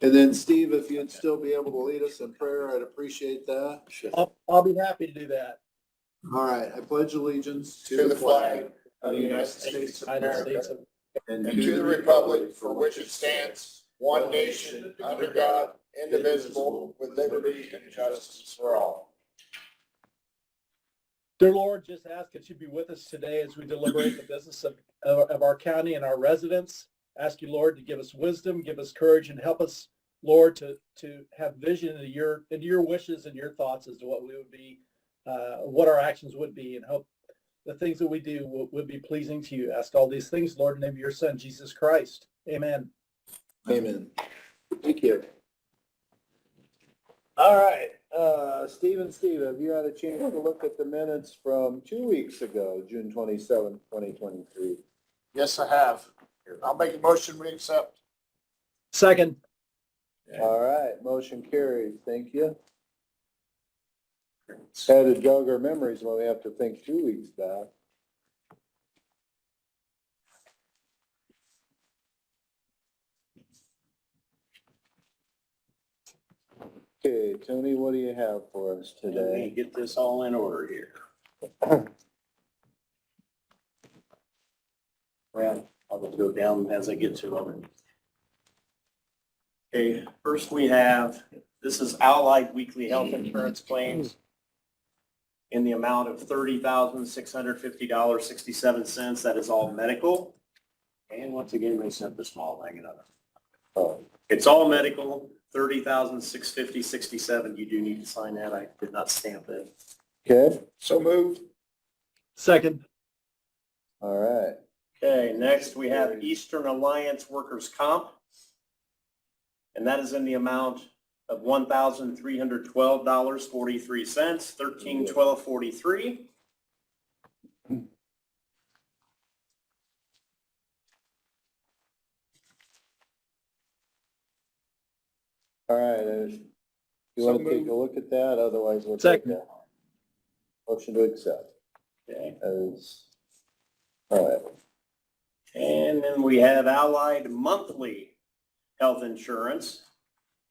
And then Steve, if you'd still be able to lead us in prayer, I'd appreciate that. I'll be happy to do that. All right, I pledge allegiance To the flag of the United States of United America States of and and to the republic for which it stands, one nation, under God, indivisible, with liberty and justice for all. Dear Lord, just ask that you be with us today as we deliberate the business of our county and our residents. Ask you, Lord, to give us wisdom, give us courage, and help us, Lord, to have vision into your wishes and your thoughts as to what we would be, what our actions would be, and hope the things that we do would be pleasing to you. Ask all these things, Lord, in the name of your Son, Jesus Christ. Amen. Amen. Thank you. All right, Steve, have you had a chance to look at the minutes from 2 weeks ago, June 27th, 2023? Yes, I have. I'll make a motion, we accept. Second. All right, motion carries. Thank you. Had to jog our memories when we have to think 2 weeks back. Okay, Tony, what do you have for us Let me today? get this all in order here. Well, I'll just go down as I get to them. Okay, first we have, this is Allied Weekly Health Insurance Claims in the amount of $30,650.67. That is all medical. And once again, they sent the small thing another. Oh, It's all medical, $30,650.67. You do need to sign that. I did not stamp it. okay, So moved. Second. all right. Okay, next we have Eastern Alliance Workers' Comp. And that is in the amount of $1,312.43, $13,1243. All right, you want to take a look at that? Otherwise, we'll take Second. that. Motion to accept. Okay, As, all right. and then we have Allied Monthly Health Insurance.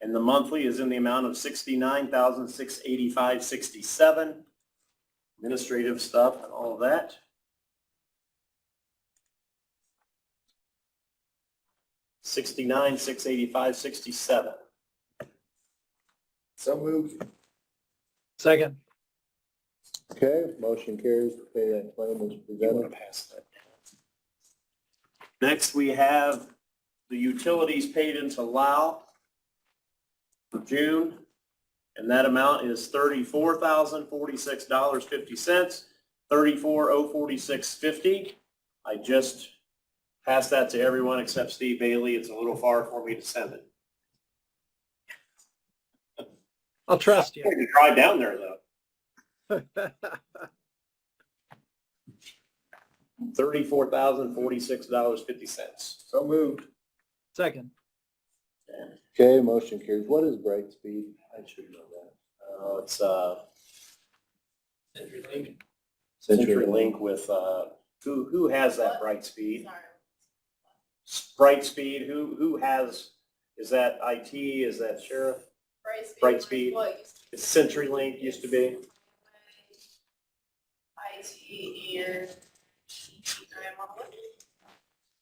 And the monthly is in the amount of $69,685.67. Administrative stuff and all of that. $69,685.67. So moved. Second. Okay, motion carries to pay that claim as You want to presented. pass that down. Next, we have the utilities paid into Lao for June, and that amount is $34,046.50, $34,046.50. I just passed that to everyone except Steve Bailey. It's a little far for me to send it. I'll trust you. I can drive down there though. $34,046.50. So moved. Second. Okay, motion carries. What is Brightspeed? I should know that. It's CenturyLink with, who has that Brightspeed? Brightspeed, who has, is that IT, is that Sheriff? Brightspeed. It's CenturyLink used to be. IT and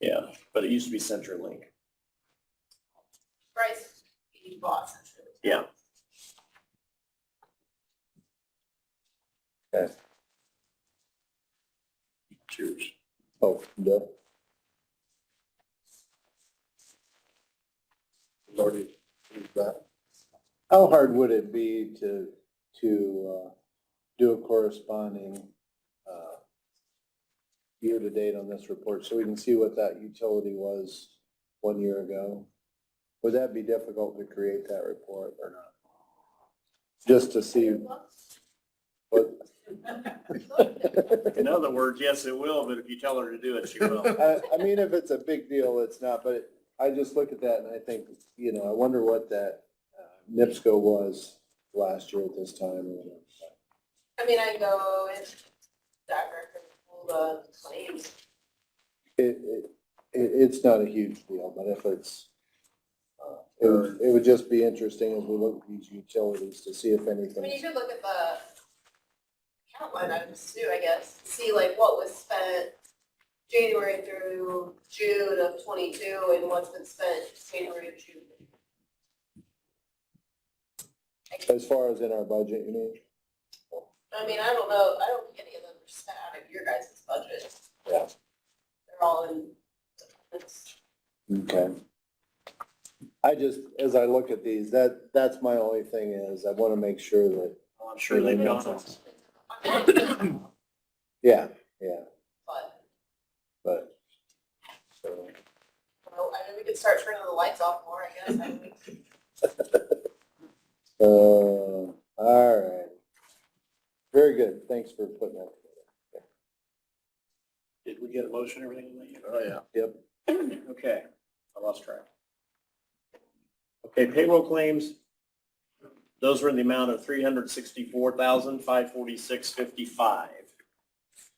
Yeah, but it used to be CenturyLink. Bryce, he bought Century. Yeah. Okay. Cheers. Oh, duh. Already moved that. How hard would it be to do a corresponding year-to-date on this report so we can see what that utility was 1 year ago? Would that be difficult to create that report or not? Just to see what? In other words, yes, it will, but if you tell her to do it, she will. I mean, if it's a big deal, it's not, but I just look at that and I think, I wonder what that NIPSCO was last year at this time. I mean, I go and that record pull the claims. It's not a huge deal, but if it's It would just be interesting as we look at these utilities to see if I mean, you anything, could look at the account line items too, I guess, see like what was spent January through June of 22 and what's been spent January to June. as far as in our budget, you mean? I mean, I don't know, I don't think any of them are spent out of your guys' budget. Yeah. They're all in departments. Okay. I just, as I look at these, that's my only thing is I want to make sure that, Oh, I'm sure they've gone. yeah, But, but, so. well, I mean, we could start turning the lights off more, I guess. I mean, All right. Very good. Thanks for putting that together. Did we get a motion, and everything? Oh, yeah. Yep. Okay, I lost track. Okay, payroll claims. Those were in the amount of $364,546.55.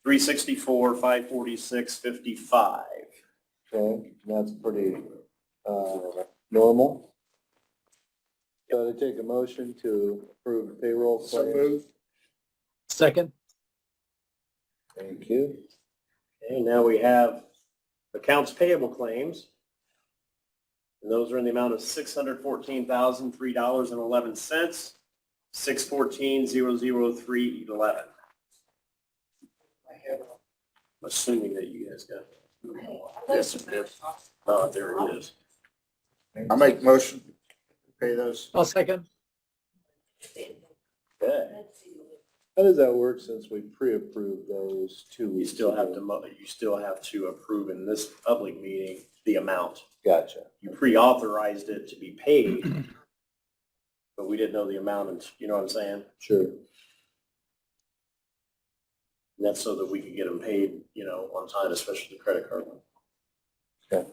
$364,546.55. Okay, that's pretty, normal. So to take a motion to approve payroll So claims. moved. Second. Thank you. Okay, now we have accounts payable claims. And those are in the amount of $614,003.11, $614,003.11. I'm assuming that you guys got it. Yes, it is. Oh, there it is. I make motion, pay those. I'll second. Okay. How does that work since we pre-approved those 2 You weeks? still have ago? to, you still have to approve in this public meeting the amount. Gotcha. You pre-authorized it to be paid, but we didn't know the amount, and you know what I'm saying? Sure. And that's so that we could get them paid, you know, on time, especially the credit card one. Okay.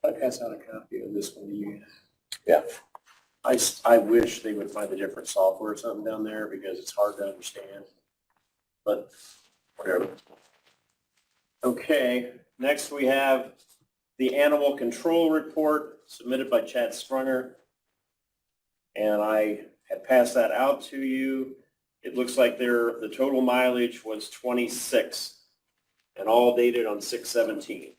I pass out a copy of this one to you. Yeah. I wish they would find a different software or something down there because it's hard to understand. But whatever. Okay, next we have the animal control report submitted by Chad Strunger. And I had passed that out to you. It looks like the total mileage was 26 and all dated on 6/17.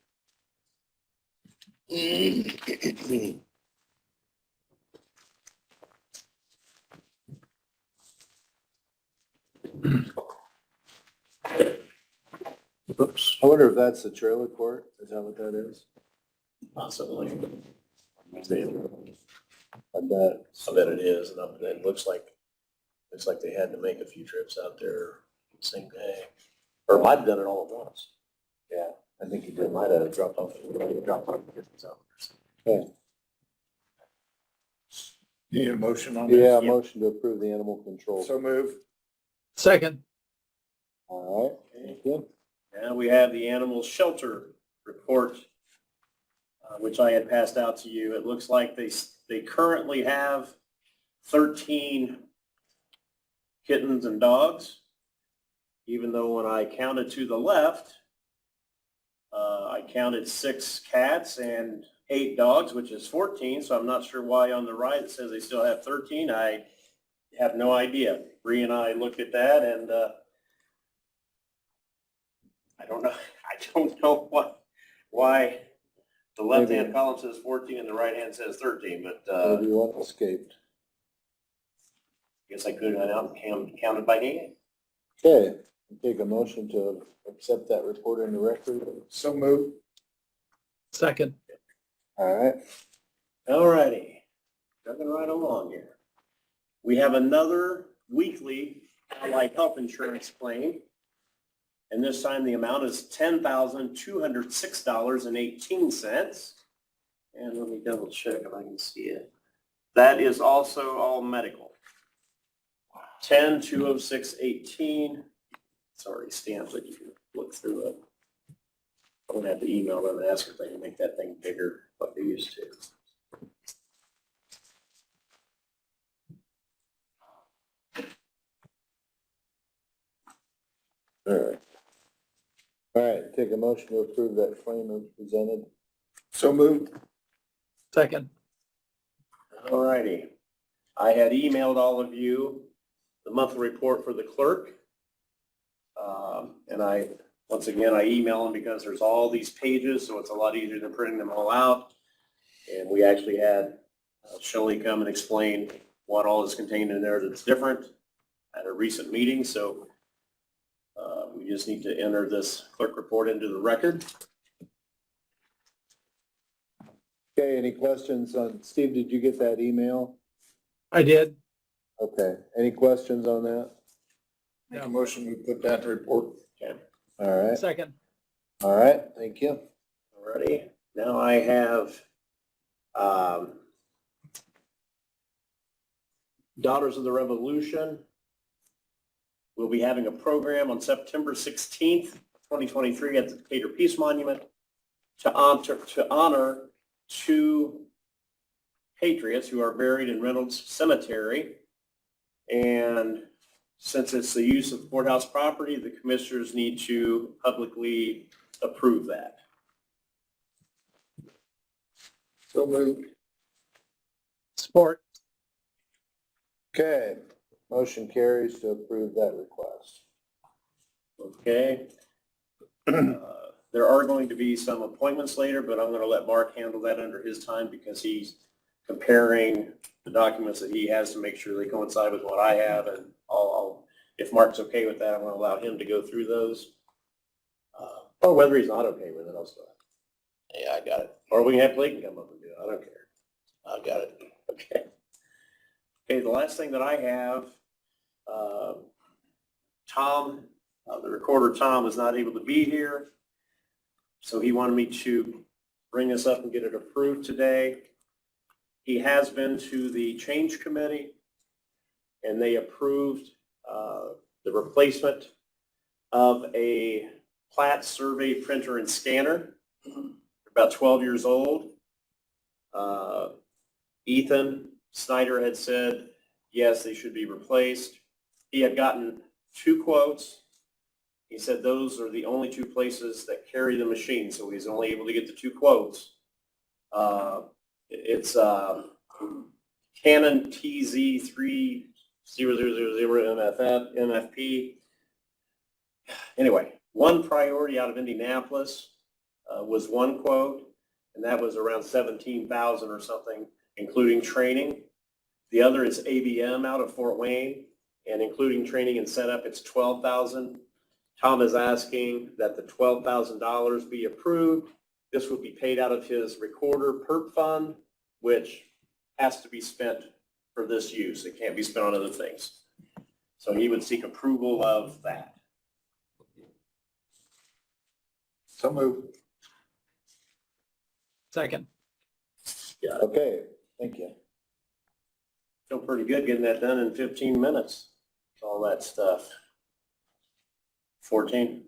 Oops, I wonder if that's the trailer court? Is that what that is? possibly. I bet. I bet it is, and it looks like they had to make a few trips out there the same day. Or might have done it all at once. Yeah, I think he It did. might have dropped off the different zone. Okay. Need a motion on this? Yeah, motion to approve the animal control. So moved. Second. All right, thank you. Now we have the animal shelter report, which I had passed out to you. It looks like they currently have 13 kittens and dogs, even though when I counted to the left, I counted 6 cats and 8 dogs, which is 14. So I'm not sure why on the right it says they still have 13. I have no idea. Bree and I looked at that, and I don't know. I don't know why the left-hand column says 14 and the right-hand says 13, but Maybe one escaped. I guess I could have gone out and counted by hand. Okay, take a motion to accept that report in the record. So moved. Second. All right, All righty, jumping right along here. We have another weekly allied health insurance claim. And this time the amount is $10,206.18. And let me double check if I can see it. That is also all medical. 10-206-18. It's already stamped, but you can look through it. I'm gonna have to email them and ask if they can make that thing bigger like they used to. all right. All right, take a motion to approve that claim as presented. So moved. Second. All righty. I had emailed all of you the monthly report for the clerk. And once again, I email them because there's all these pages, so it's a lot easier than printing them all out. And we actually had Shelley come and explain what all is contained in there that's different at a recent meeting. So we just need to enter this clerk report into the record. Okay, any questions on, Steve, did you get that email? I did. Okay, any questions on that? Make a motion, we put that in the report. Okay. All Second. right, thank you. Alrighty. Now I have Daughters of the Revolution. We'll be having a program on September 16th, 2023 at the Decatur Peace Monument to honor two patriots who are buried in Reynolds Cemetery. And since it's the use of courthouse property, the commissioners need to publicly approve that. So moved. Support. Okay, motion carries to approve that request. Okay. There are going to be some appointments later, but I'm going to let Mark handle that under his time because he's comparing the documents that he has to make sure they coincide with what I have. And if Mark's okay with that, I'm going to allow him to go through those. Or whether he's not okay with it, I'll still. Yeah, I got it. Or we can have Clayton come up and do it. I don't care. I got it. Okay. Okay, the last thing that I have, Tom, the recorder Tom is not able to be here. So he wanted me to bring this up and get it approved today. He has been to the change committee and they approved the replacement of a plat survey printer and scanner. About 12 years old. Ethan Snyder had said, yes, they should be replaced. He had gotten 2 quotes. He said those are the only 2 places that carry the machine, so he's only able to get the 2 quotes. It's Canon TZ3000 MFP. Anyway, One Priority out of Indianapolis was 1 quote, and that was around $17,000 or something, including training. The other is ABM out of Fort Wayne, and including training and setup, it's $12,000. Tom is asking that the $12,000 be approved. This would be paid out of his recorder PERP fund, which has to be spent for this use. It can't be spent on other things. So he would seek approval of that. So moved. Second. Okay, thank you. Feel pretty good getting that done in 15 minutes. All that stuff. 14?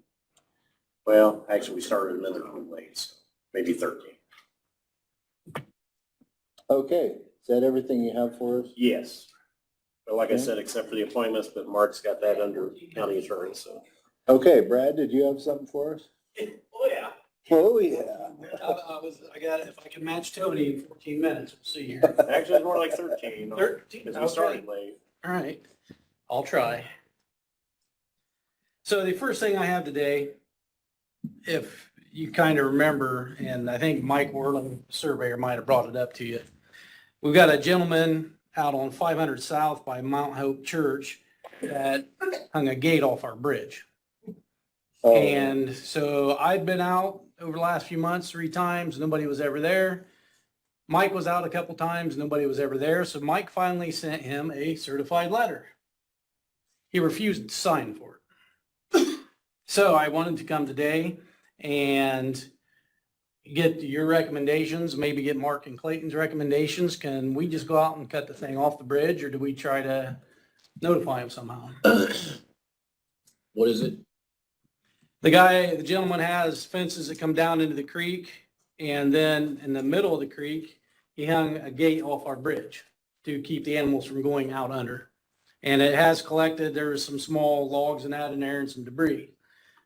Well, actually, we started another 2 late, so maybe 13. Okay, is that everything you have for us? Yes. But like I Okay. said, except for the appointments, but Mark's got that under county attorney, so. Okay, Brad, did you have something for us? Oh, yeah. Oh, yeah. I got it. If I can match Tony in 14 minutes, we'll see here. Actually, it's more like 13. 13, Because we okay. started late. All right, I'll try. So the first thing I have today, if you kind of remember, and I think Mike Worland, surveyor, might have brought it up to you. We've got a gentleman out on 500 South by Mount Hope Church that hung a gate off our bridge. Oh, And so I'd been out over the last few months 3 times, nobody was ever there. Mike was out a couple times, nobody was ever there. So Mike finally sent him a certified letter. He refused to sign for it. So I wanted to come today and get your recommendations, maybe get Mark and Clayton's recommendations. Can we just go out and cut the thing off the bridge, or do we try to notify him somehow? What is it? The gentleman has fences that come down into the creek, and then in the middle of the creek, he hung a gate off our bridge to keep the animals from going out under. And it has collected, there was some small logs and that in there and some debris.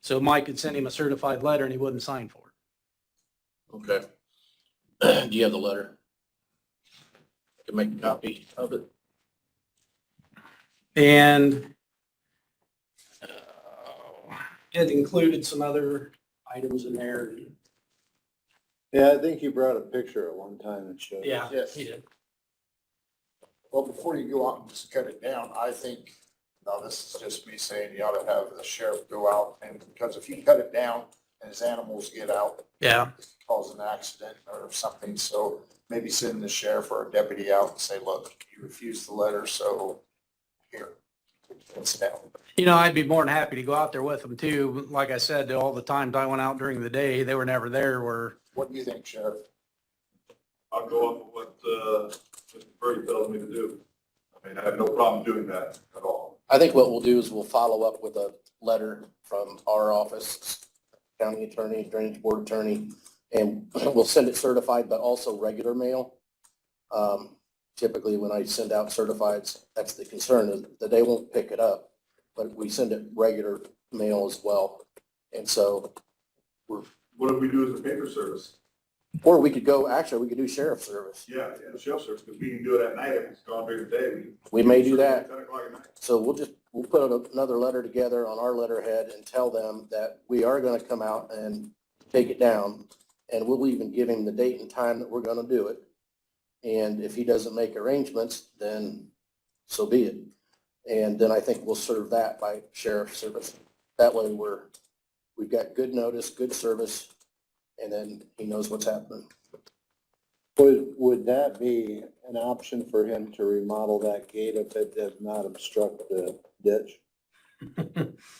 So Mike could send him a certified letter and he wouldn't sign for it. Okay. Do you have the letter? I can make a copy of it. And it included some other items in there. Yeah, I think you brought a picture at one time and showed. Yeah, Yes. he did. Well, before you go out and just cut it down, I think, now this is just me saying, you ought to have the sheriff go out, and because if you cut it down and his animals get out, Yeah. it cause an accident or something, so maybe send the sheriff or a deputy out and say, look, you refused the letter, so here, it's down. You know, I'd be more than happy to go out there with them too. Like I said, all the times I went out during the day, they were never there where, What do you think, Sheriff? I'll go off of what, Mr. Purdy tells me to do. I mean, I have no problem doing that at all. I think what we'll do is we'll follow up with a letter from our office, county attorney, drainage board attorney, and we'll send it certified, but also regular mail. Typically, when I send out certifieds, that's the concern, is that they won't pick it up, but we send it regular mail as well. And so, What if we do as a paper service? or we could go, actually, we could do sheriff service. Yeah, the sheriff service, because we can do it at night if it's gone during the day. We may do that. 10 o'clock at night. So we'll put another letter together on our letterhead and tell them that we are gonna come out and take it down. And we'll even give him the date and time that we're gonna do it. And if he doesn't make arrangements, then so be it. And then I think we'll serve that by sheriff's service. That way we've got good notice, good service, and then he knows what's happening. Would that be an option for him to remodel that gate if it does not obstruct the ditch?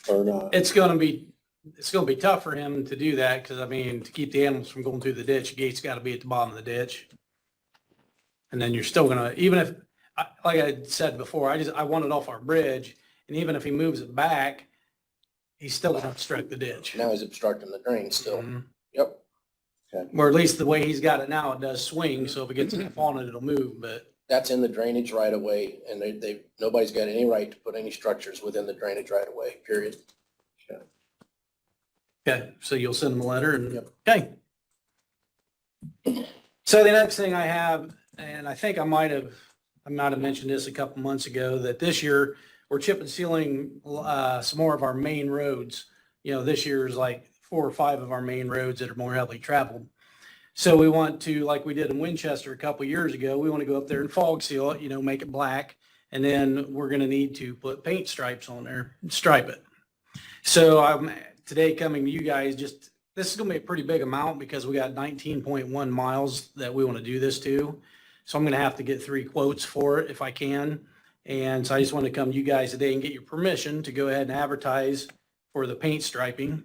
Or not? it's gonna be tough for him to do that, because I mean, to keep the animals from going through the ditch, the gate's gotta be at the bottom of the ditch. And then you're still gonna, even if, like I said before, I want it off our bridge, and even if he moves it back, he's still gonna obstruct the ditch. Now he's obstructing the drain still. Mhm. Yep. Or at least the way he's got it now, it does swing, so if it gets enough on it, it'll move, but That's in the drainage right of way, and nobody's got any right to put any structures within the drainage right of way, period. okay, so you'll send him a letter and, Yep. okay. So the next thing I have, and I think I might have mentioned this a couple months ago, that this year we're chip and sealing some more of our main roads. You know, this year is like 4 or 5 of our main roads that are more heavily traveled. So we want to, like we did in Winchester a couple years ago, we want to go up there and fog seal it, you know, make it black. And then we're going to need to put paint stripes on there and stripe it. So I'm today coming to you guys, this is going to be a pretty big amount because we got 19.1 miles that we want to do this to. So I'm going to have to get 3 quotes for it if I can. And so I just want to come to you guys today and get your permission to go ahead and advertise for the paint striping.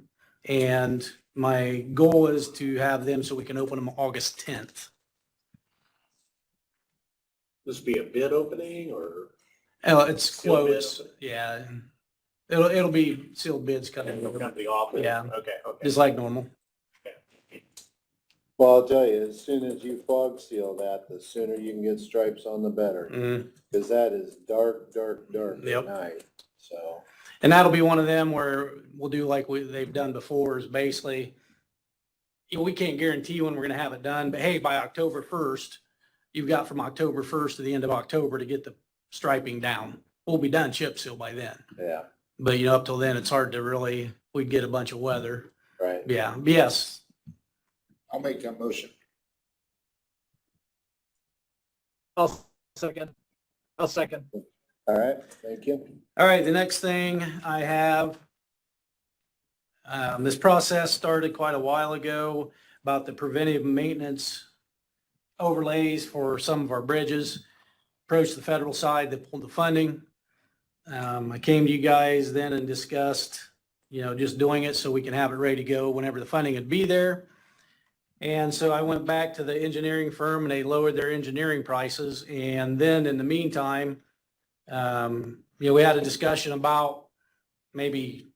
And my goal is to have them so we can open them August 10th. This be a bid opening or? Oh, it's Sealed quotes. bids? Yeah. It'll be sealed bids coming We're over, gonna be off. Yeah. Okay, okay. just like normal. Well, I'll tell you, as soon as you fog seal that, the sooner you can get stripes on, the better. Mhm. Because that is dark Yep. at night, so. And that'll be one of them where we'll do like they've done before, is basically, you know, we can't guarantee when we're going to have it done, but hey, by October 1st, you've got from October 1st to the end of October to get the striping down. We'll be done chip seal by then. Yeah, But you know, up till then, it's hard to really, we'd get a bunch of weather. right. Yeah, yes. I'll make that motion. I'll second. All right, thank you. All right, the next thing I have, this process started quite a while ago about the preventive maintenance overlays for some of our bridges. Approached the federal side, they pulled the funding. I came to you guys then and discussed, you know, just doing it so we can have it ready to go whenever the funding would be there. And so I went back to the engineering firm and they lowered their engineering prices. And then in the meantime, you know, we had a discussion about maybe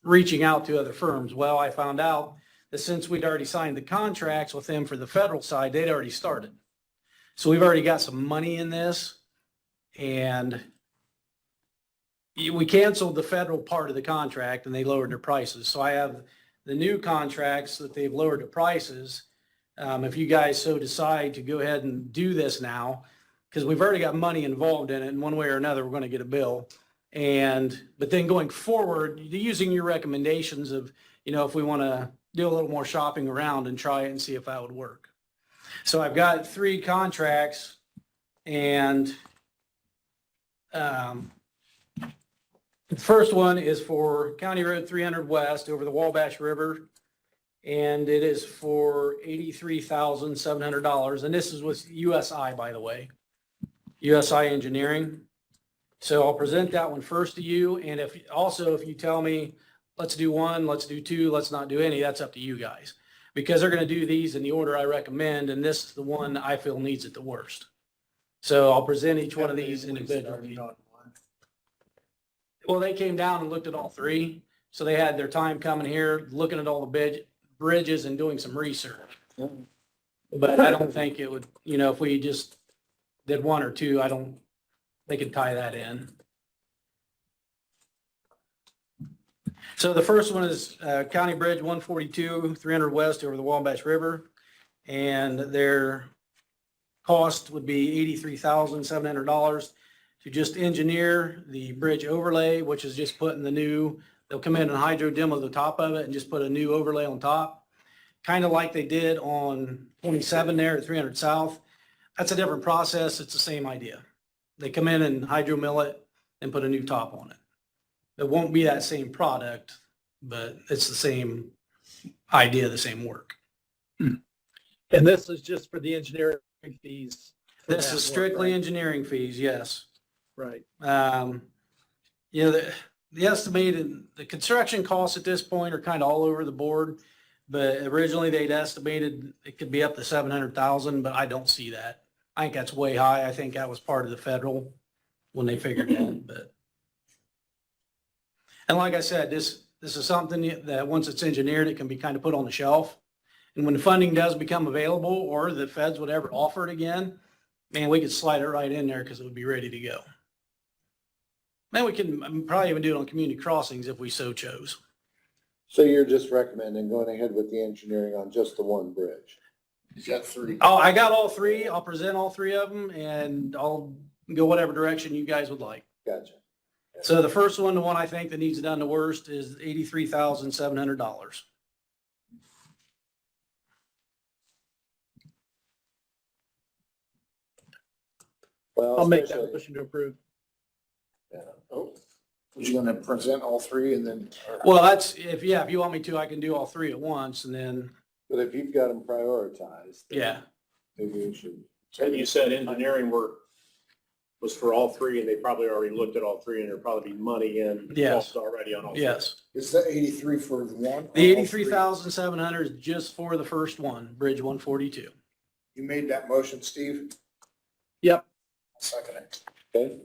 reaching out to other firms. Well, I found out that since we'd already signed the contracts with them for the federal side, they'd already started. So we've already got some money in this, and we canceled the federal part of the contract and they lowered their prices. So I have the new contracts that they've lowered the prices. If you guys so decide to go ahead and do this now, because we've already got money involved in it, in one way or another, we're going to get a bill. But then going forward, using your recommendations of, if we want to do a little more shopping around and try it and see if that would work. So I've got 3 contracts, and the first one is for County Road 300 West over the Wabash River, and it is for $83,700. And this is with USI, by the way, USI Engineering. So I'll present that one first to you. And if you tell me, let's do 1, let's do 2, let's not do any, that's up to you guys. Because they're going to do these in the order I recommend, and this is the one I feel needs it the worst. So I'll present each one of these individually. Well, they came down and looked at all 3. So they had their time coming here, looking at all the bridges and doing some research. But I don't think it would, if we just did 1 or 2, they could tie that in. So the first one is County Bridge 142, 300 West over the Wabash River. And their cost would be $83,700 to just engineer the bridge overlay, which is just putting they'll come in and hydro demo the top of it and just put a new overlay on top. Kind of like they did on 27 there at 300 South. That's a different process. It's the same idea. They come in and hydro mill it and put a new top on it. It won't be that same product, but it's the same idea, the same work. And this is just for the engineering fees. for This that is work, strictly right? engineering fees, yes. Right. The estimated, the construction costs at this point are kind of all over the board, but originally they'd estimated it could be up to 700,000, but I don't see that. I think that's way high. I think that was part of the federal when they figured that, but. And like I said, this is something that once it's engineered, it can be kind of put on the shelf. And when the funding does become available, or the feds would ever offer it again, man, we could slide it right in there because it would be ready to go. Man, we can probably even do it on community crossings if we so chose. So you're just recommending going ahead with the engineering on just the one bridge? He's got 3. Oh, I got all 3. I'll present all 3 of them, and I'll go whatever direction you guys would like. Gotcha. So the first one, the one I think that needs it done the worst, is $83,700. Well, I'll make that especially- motion to approve. Oh, was you gonna present all 3 and then? Well, that's, if you want me to, I can do all 3 at once, and then, But if you've got them prioritized. then yeah. Maybe we should. And you said engineering work was for all 3, and they probably already looked at all 3, and there'd probably be money Yes. already on all 3. Yes. Is that 83 for the one? The 83,700 is just for the first one, Bridge 142. You made that motion, Steve? Yep. Second it. Okay.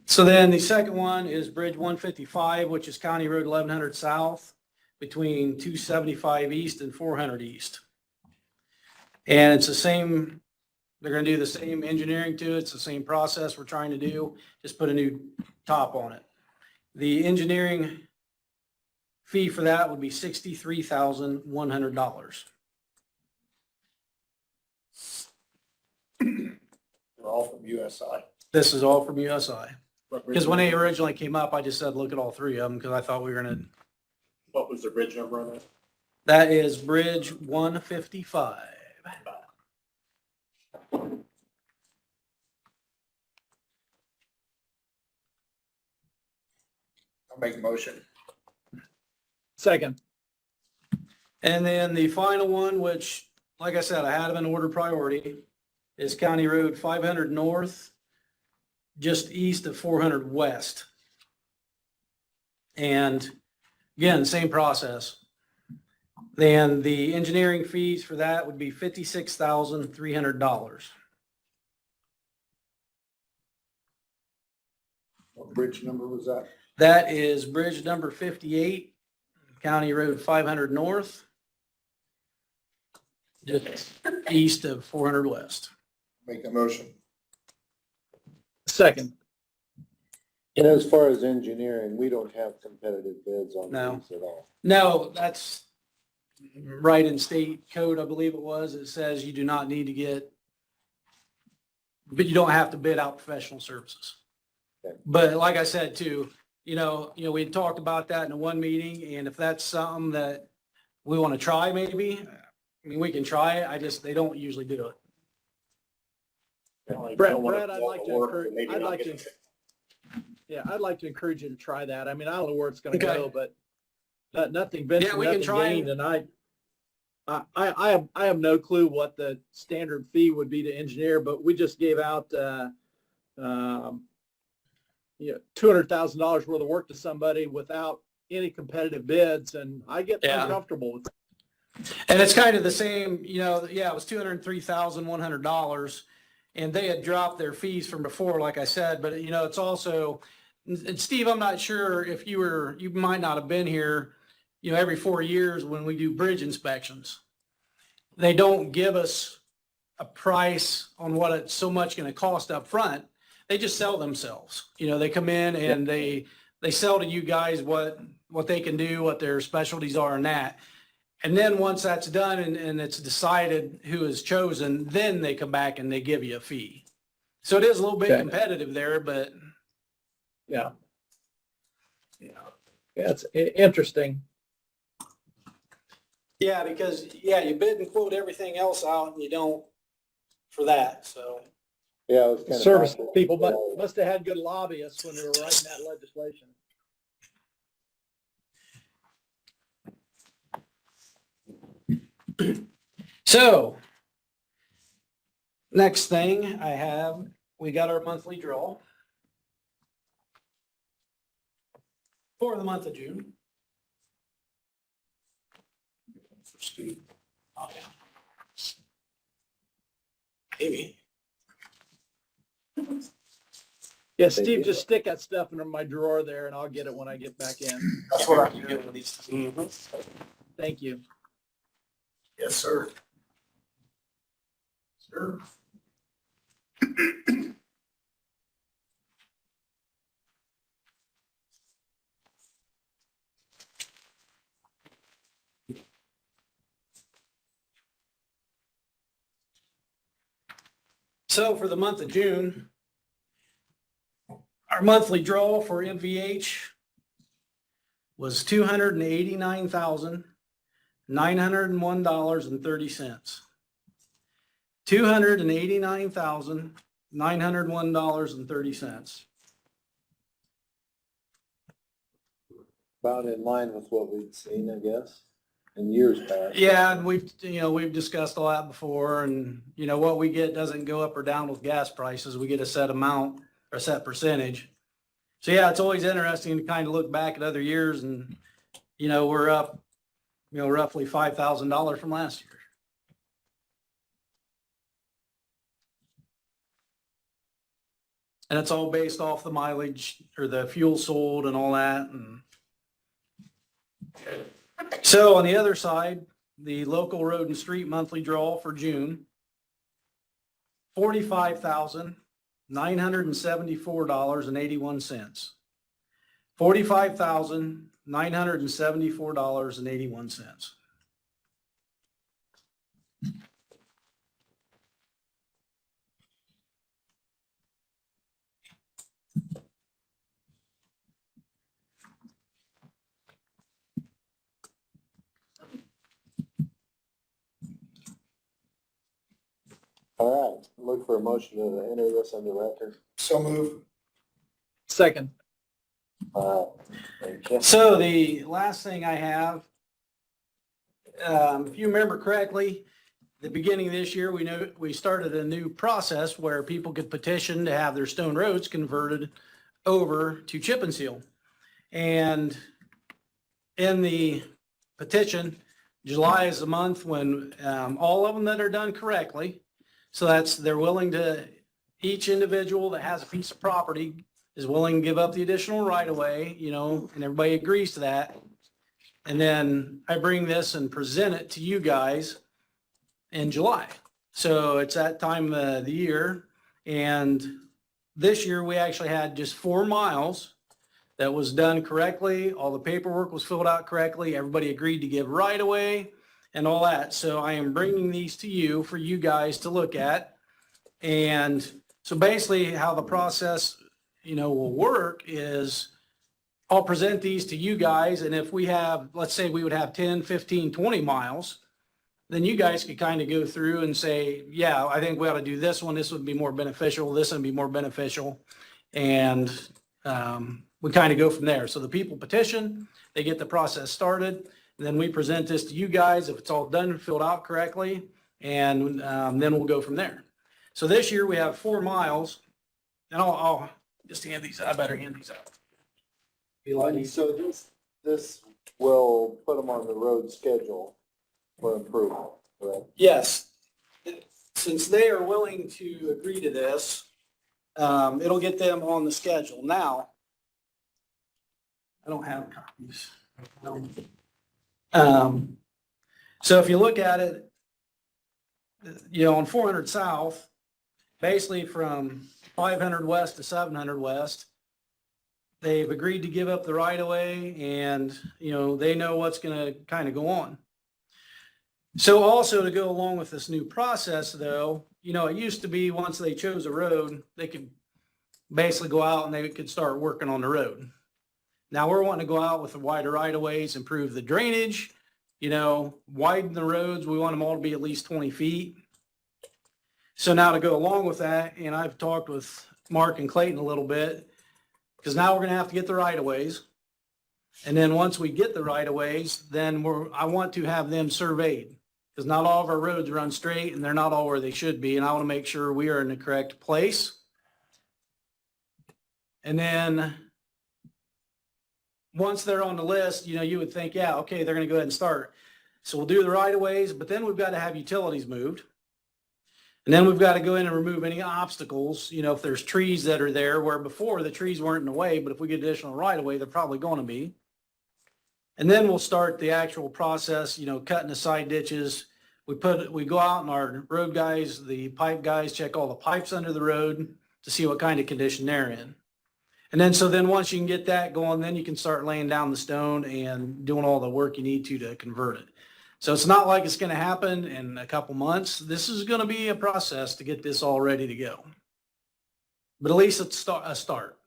So then the second one is Bridge 155, which is County Road 1100 South between 275 East and 400 East. And it's the same, they're going to do the same engineering to it. It's the same process we're trying to do, just put a new top on it. The engineering fee for that would be $63,100. They're all from USI. This is all from USI. Because when they originally came up, I just said, look at all 3 of them because I thought we were going to. What was the bridge number on that? That is Bridge 155. I'll make a motion. Second. And then the final one, which, like I said, I had them in order priority, is County Road 500 North, just east of 400 West. And again, same process. Then the engineering fees for that would be $56,300. What bridge number was that? That is bridge number 58, County Road 500 North, just east of 400 West. Make a motion. Second. And as far as engineering, we don't have competitive bids on No. these at all. No, that's right in state code, I believe it was. It says you do not need to get, but you don't have to bid out professional services. Okay. But like I said too, we had talked about that in one meeting, and if that's something that we want to try, maybe, I mean, we can try it. They don't usually do it. Brett, I'd like to encourage, I'd like to encourage you to try that. I mean, I don't know where it's gonna Okay. go, but nothing ventured, Yeah, we can nothing try gained, and I have no clue what the standard fee would be to engineer, but we just gave out, $200,000 worth of work to somebody without any competitive bids, and I get Yeah. uncomfortable with it. And it's kind of the same, it was $203,100, and they had dropped their fees from before, like I said, but it's also, and Steve, I'm not sure if you might not have been here, every 4 years when we do bridge inspections. They don't give us a price on what it's so much going to cost up front. They just sell themselves. They come in and they sell to you guys what they can do, what their specialties are in that. And then once that's done and it's decided who is chosen, then they come back and they give you a fee. So it is a little bit Okay. competitive there, but Yeah. Yeah, it's interesting. yeah, because you bid and quote everything else out and you don't for that. So Yeah, it was kind of. Service backwards. people must have had good lobbyists when they were writing that legislation. So, next thing we got our monthly draw for the month of June. Oh, yeah. Maybe. Yeah, Steve, just stick that stuff in my drawer there and I'll get it when I get back in. That's what I'm doing with these. Thank you. Yes, sir. Sure. So for the month of June, our monthly draw for MVH was $289,901.30. $289,901.30. About in line with what we'd seen, I guess, in years past. Yeah, and we've discussed all that before, and what we get doesn't go up or down with gas prices. We get a set amount or a set percentage. So yeah, it's always interesting to kind of look back at other years and, we're up, roughly $5,000 from last year. And it's all based off the mileage or the fuel sold and all that. And so on the other side, the local road and street monthly draw for June, $45,974.81. $45,974.81. All right, look for a motion to enter this on the record. So move. Second. Thank you. So the last thing I have, if you remember correctly, the beginning of this year, we started a new process where people could petition to have their stone roads converted over to chip and seal. And in the petition, July is the month when all of them that are done correctly, so they're willing to, each individual that has a piece of property is willing to give up the additional right of way, and everybody agrees to that. And then I bring this and present it to you guys in July. So it's that time of the year, and this year we actually had just 4 miles that was done correctly. All the paperwork was filled out correctly. Everybody agreed to give right away and all that. So I am bringing these to you for you guys to look at. And so basically how the process, will work is I'll present these to you guys. And if we have, let's say we would have 10, 15, 20 miles, then you guys could kind of go through and say, yeah, I think we ought to do this one. This would be more beneficial. This would be more beneficial. And we kind of go from there. So the people petition, they get the process started. And then we present this to you guys if it's all done, filled out correctly. And then we'll go from there. So this year we have 4 miles. And I'll just hand these, I better hand these out. Be a lot easier. So this will put them on the road schedule for improvement, correct? Yes, since they are willing to agree to this, it'll get them on the schedule. Now, I don't have copies. So if you look at it, on 400 South, basically from 500 West to 700 West, they've agreed to give up the right of way and, they know what's going to kind of go on. So also to go along with this new process though, it used to be once they chose a road, they could basically go out and they could start working on the road. Now we're wanting to go out with the wider right of ways, improve the drainage, widen the roads. We want them all to be at least 20 feet. So now to go along with that, and I've talked with Mark and Clayton a little bit, because now we're going to have to get the right of ways. And then once we get the right of ways, then I want to have them surveyed, because not all of our roads run straight and they're not all where they should be. And I want to make sure we are in the correct place. And then once they're on the list, you would think, yeah, okay, they're going to go ahead and start. So we'll do the right of ways, but then we've got to have utilities moved. And then we've got to go in and remove any obstacles, if there's trees that are there where before the trees weren't in the way, but if we get additional right of way, they're probably going to be. And then we'll start the actual process, cutting the side ditches. We go out and our road guys, the pipe guys, check all the pipes under the road to see what kind of condition they're in. And then once you can get that going, then you can start laying down the stone and doing all the work you need to convert it. So it's not like it's going to happen in a couple months. This is going to be a process to get this all ready to go. But at least it's a start.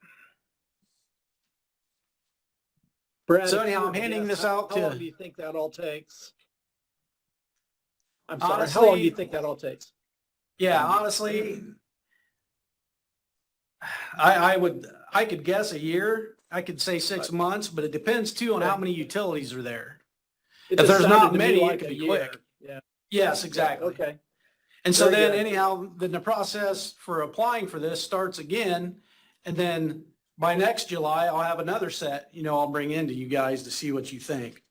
Brad, So if anyhow, you I'm were handing guess, this out How long to, do you think that all takes? I'm sorry, how Honestly- long do you think that all takes? yeah, honestly, I could guess a year. I could say 6 months, but it depends too on how many utilities are there. It If just there's sounded not to me many, it like could a be year. quick. Yeah, Yes, exactly. okay. And so Very then good. anyhow, then the process for applying for this starts again. And then by next July, I'll have another set, I'll bring into you guys to see what you think.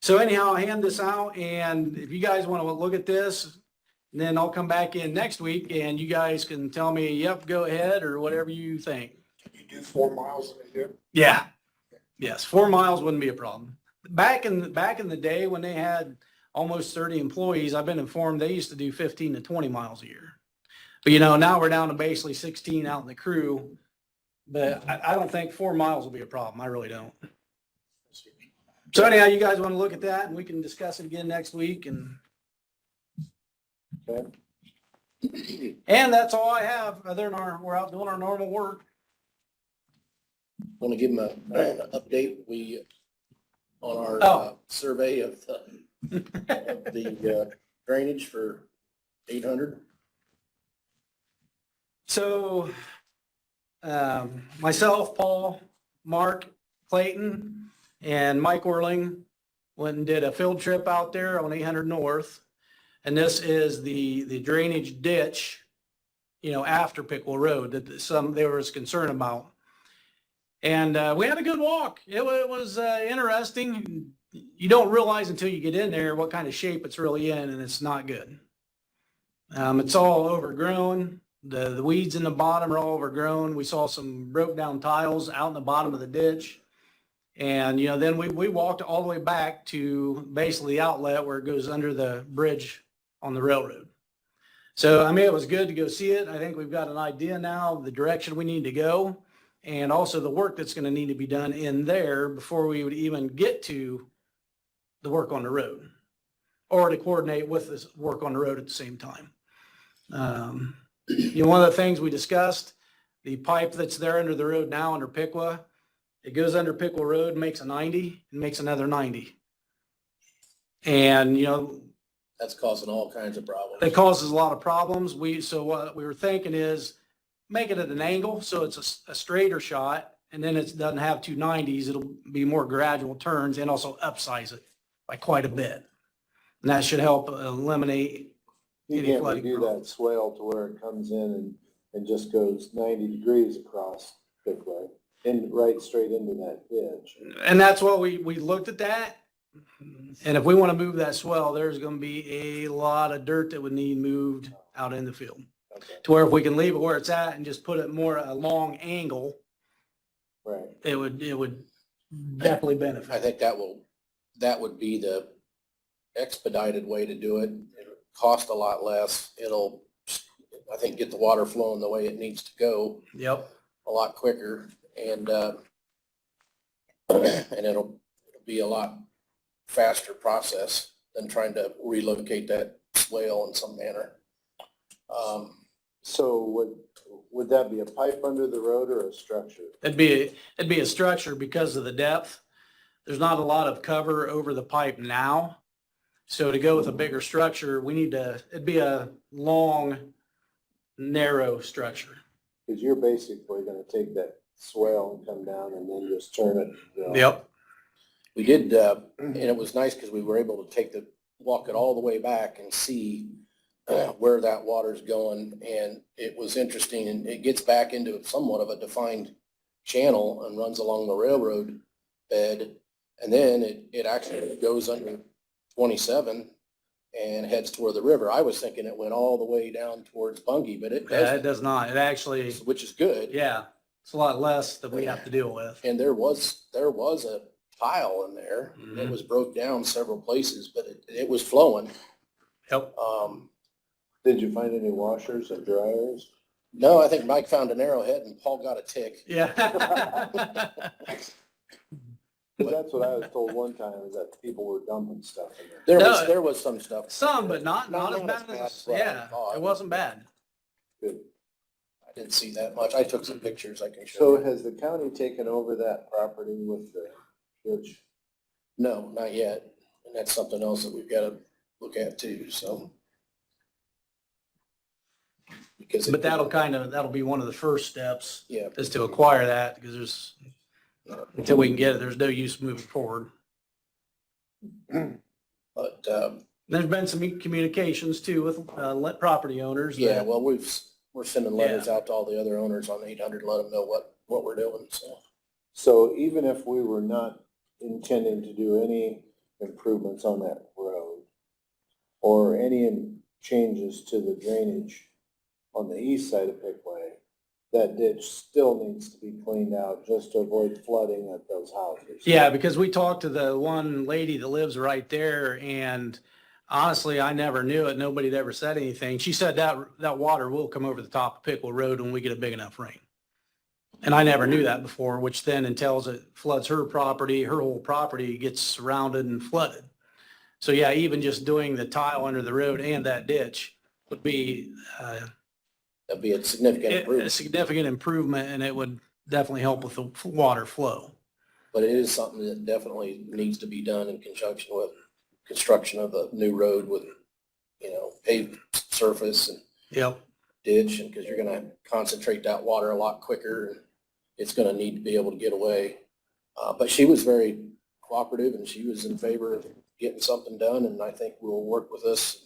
So anyhow, I'll hand this out, and if you guys want to look at this, then I'll come back in next week and you guys can tell me, yep, go ahead, or whatever you think. Can you do 4 miles in a year? Yeah. Yes, 4 miles wouldn't be a problem. Back in the day when they had almost 30 employees, I've been informed they used to do 15 to 20 miles a year. But now we're down to basically 16 out in the crew. But I don't think 4 miles will be a problem. I really don't. So anyhow, you guys want to look at that and we can discuss it again next week. And that's all I have, other than we're out doing our normal work. Want to give them an update? On our Oh. survey of the drainage for 800. So, myself, Paul, Mark, Clayton, and Mike Orling went and did a field trip out there on 800 North. And this is the drainage ditch, after Pickle Road that there was concern about. And we had a good walk. It was interesting. You don't realize until you get in there what kind of shape it's really in, and it's not good. It's all overgrown. The weeds in the bottom are all overgrown. We saw some broke down tiles out in the bottom of the ditch. And, then we walked all the way back to basically the outlet where it goes under the bridge on the railroad. So, I mean, it was good to go see it. I think we've got an idea now of the direction we need to go and also the work that's going to need to be done in there before we would even get to the work on the road or to coordinate with this work on the road at the same time. One of the things we discussed, the pipe that's there under the road now under Piqua, it goes under Piqua Road, makes a 90 and makes another 90. And, That's causing all kinds of problems. it causes a lot of problems. So what we were thinking is make it at an angle, so it's a straighter shot, and then it doesn't have two 90s. It'll be more gradual turns and also upsize it by quite a bit. And that should help eliminate You any can't flooding redo problem. that swale to where it comes in and just goes 90 degrees across Pickway and right straight into that ditch. And that's what we looked at that. And if we want to move that swell, there's going to be a lot of dirt that would need moved out in the field. Okay, To where if we can leave it where it's at and just put it more a long angle, right. it would definitely I benefit. think that would be the expedited way to do it. It'll cost a lot less. It'll, I think, get the water flowing the way it needs to go Yep. a lot quicker, and it'll be a lot faster process than trying to relocate that swale in some manner. So would that be a pipe under the road or a structure? It'd be a structure because of the depth. There's not a lot of cover over the pipe now. So to go with a bigger structure, it'd be a long, narrow structure. Because you're basically gonna take that swale and come down and then just turn it. Yep. We did, and it was nice because we were able to walk it all the way back and see where that water's going. And it was interesting, and it gets back into somewhat of a defined channel and runs along the railroad bed. And then it actually goes under 27 and heads toward the river. I was thinking it went all the way down towards Bungie, but it Yeah, it doesn't, does not. It actually, which is good. yeah, it's a lot less that we have to deal with. And there was a tile in there. It Mhm. was broke down several places, but it was flowing. Yep. Did you find any washers or dryers? No, I think Mike found an arrowhead and Paul got a tick. Yeah. Because that's what I was told one time, is that people were dumping stuff in there. No. There was some stuff. Some, but not as Not bad as bad as, as what I yeah, thought. it wasn't bad. Good. I didn't see that much. I took some pictures I can show So you. has the county taken over that property with the ditch? No, not yet. And that's something else that we've got to look at too, so. Because But that'll be one of the first steps yeah, is to acquire that because until we can get it, there's no use moving forward. but, There's been some communications too with property owners. yeah, that- well, we're sending letters out to all the other owners on 800, let them know what we're doing, so. So even if we were not intending to do any improvements on that road or any changes to the drainage on the east side of Pickway, that ditch still needs to be cleaned out just to avoid flooding at those houses. Yeah, because we talked to the one lady that lives right there and honestly, I never knew it. Nobody had ever said anything. She said that water will come over the top of Pickle Road when we get a big enough rain. And I never knew that before, which then entails it floods her property, her whole property gets surrounded and flooded. So yeah, even just doing the tile under the road and that ditch would be That'd be a significant a improvement, significant improvement and it would definitely help with the water flow. but it is something that definitely needs to be done in conjunction with construction of a new road with, paved surface and Yep. ditch, and because you're gonna concentrate that water a lot quicker, and it's gonna need to be able to get away. But she was very cooperative, and she was in favor of getting something done, and I think will work with us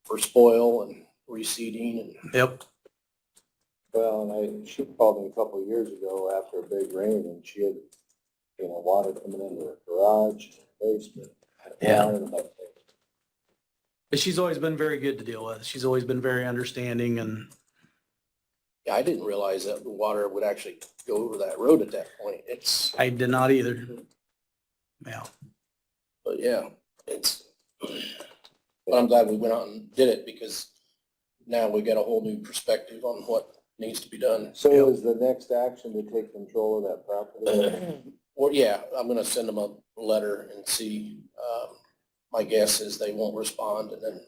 for spoil and reseeding, and Yep. Well, and she called me a couple of years ago after a big rain and she had, water coming into her garage, basement. Yeah. and about that. But she's always been very good to deal with. She's always been very understanding and yeah, I didn't realize that the water would actually go over that road at that point. I did not either. Yeah. But yeah, but I'm glad we went out and did it because now we got a whole new perspective on what needs to be done. So is the next action to take control of that property? Well, yeah, I'm gonna send them a letter and see. My guess is they won't respond, and then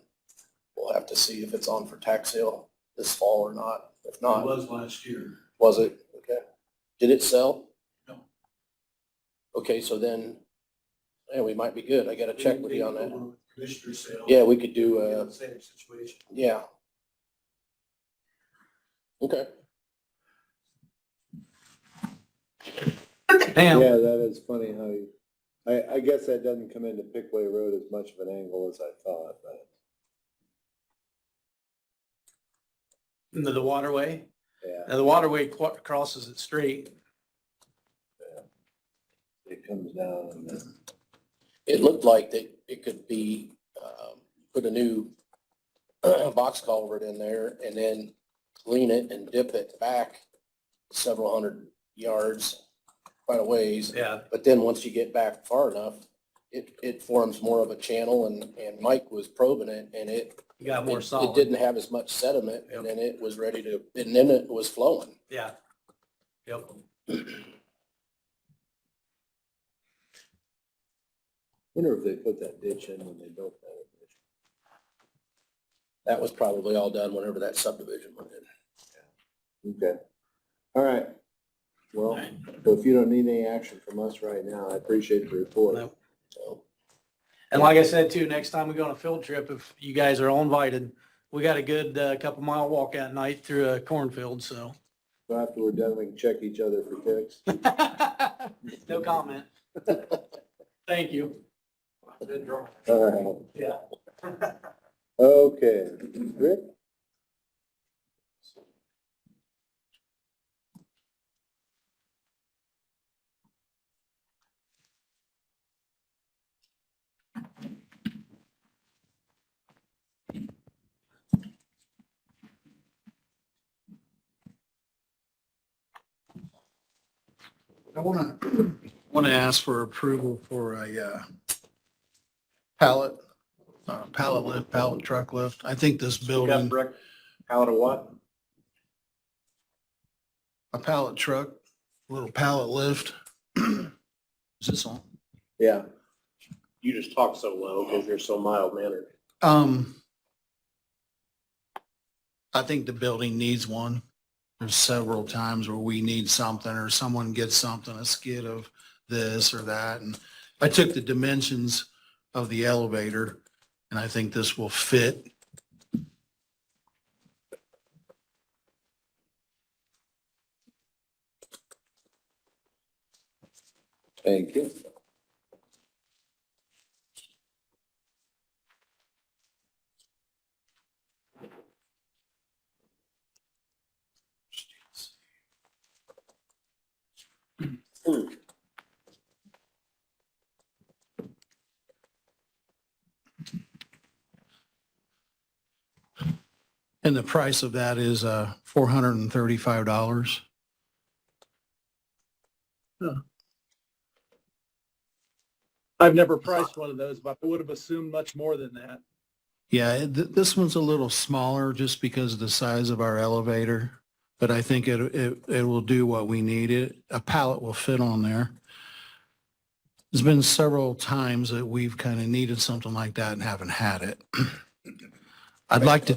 we'll have to see if it's on for tax sale this fall or not. If not, was last year. was it? Okay. Did it sell? No. Okay, so then, yeah, we might be good. I gotta check with you on that. Commissioner sale. Yeah, we could do, Same situation. yeah. Okay. Damn. Yeah, that is funny how you, I guess that doesn't come into Pickway Road as much of an angle as I thought, but Into the waterway. yeah, Now the waterway crosses it straight. it comes down and then. It looked like that it could be, put a new box culvert in there and then clean it and dip it back several hundred yards, quite a ways. Yeah. But then once you get back far enough, it forms more of a channel, and Mike was probing it, and it You got more it solid. didn't have as much sediment, Yep. and then it was ready to, and then it was flowing. Yeah. Yep. Wonder if they put that ditch in when they built that. That was probably all done whenever that subdivision went in. Okay. All right. Well, so if you don't need any action from us right now, I appreciate the report. No. So, And like I said too, next time we go on a field trip, if you guys are all invited, we got a good couple mile walk at night through a cornfield, so. So after we're done, we can check each other for ticks. No comment. Thank you. All right. Yeah. Okay, Rick? I want to ask for approval for a pallet lift, pallet truck lift. I think this building, Brick, pallet of what? a pallet truck, little pallet lift. Is this on? Yeah. You just talk so low because you're so mild mannered. I think the building needs one. There's several times where we need something or someone gets something, a skid of this or that. And I took the dimensions of the elevator and I think this will fit. Thank you. And the price of that is $435. I've never priced one of those, but I would have assumed much more than that. Yeah, this one's a little smaller just because of the size of our elevator, but I think it will do what we need. A pallet will fit on there. There's been several times that we've kind of needed something like that and haven't had it. I'd like to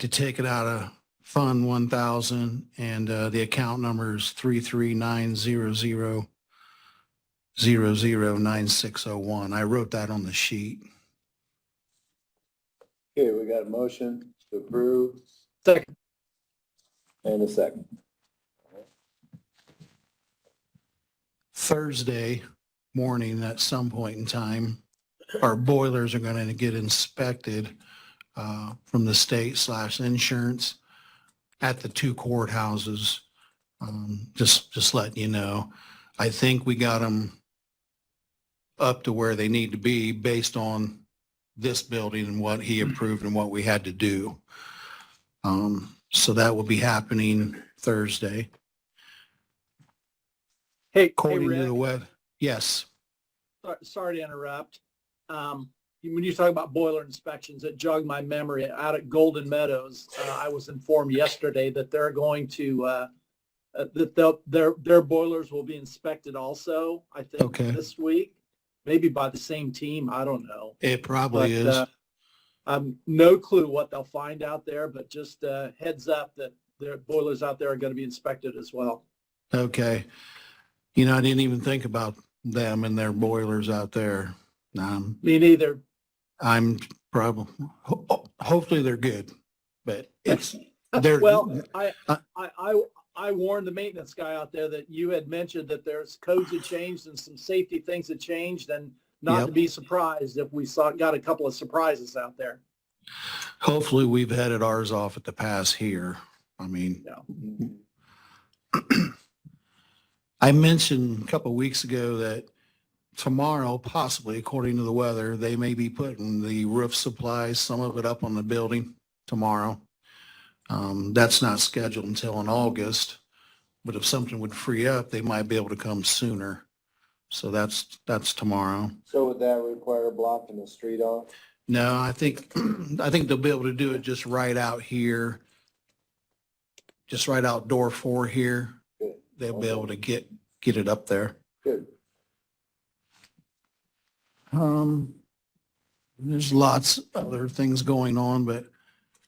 take it out of Fund 1000 and the account number is 33900009601. I wrote that on the sheet. Okay, we got a motion to approve Second. and a second. Thursday morning at some point in time, our boilers are going to get inspected from the state/insurance at the two courthouses. Just letting you know. I think we got them up to where they need to be based on this building and what he approved and what we had to do. So that will be happening Thursday. Hey, According to Rick, the web, yes. sorry to interrupt. when you talk about boiler inspections, it jogged my memory. Out at Golden Meadows, I was informed yesterday that they're going to, their boilers will be inspected also, I think, Okay. this week, maybe by the same team. I don't know. It probably But, is. No clue what they'll find out there, but just heads up that their boilers out there are going to be inspected as well. Okay. You know, I didn't even think about them and their boilers out there. Me neither. I'm probably, hopefully they're good, but they're. Well, I warned the maintenance guy out there that you had mentioned that there's codes had changed and some safety things had changed, and not to Yep. be surprised if we got a couple of surprises out there. Hopefully we've headed ours off at the pass here. I mean, I mentioned a couple of weeks ago that tomorrow, possibly according to the weather, they may be putting the roof supplies, some of it up on the building tomorrow. That's not scheduled until in August, but if something would free up, they might be able to come sooner. So that's tomorrow. So would that require blocking the street off? No, I think they'll be able to do it just right out here, just right out door 4 here. Good. They'll be able to get it up there. Good. There's lots of other things going on, but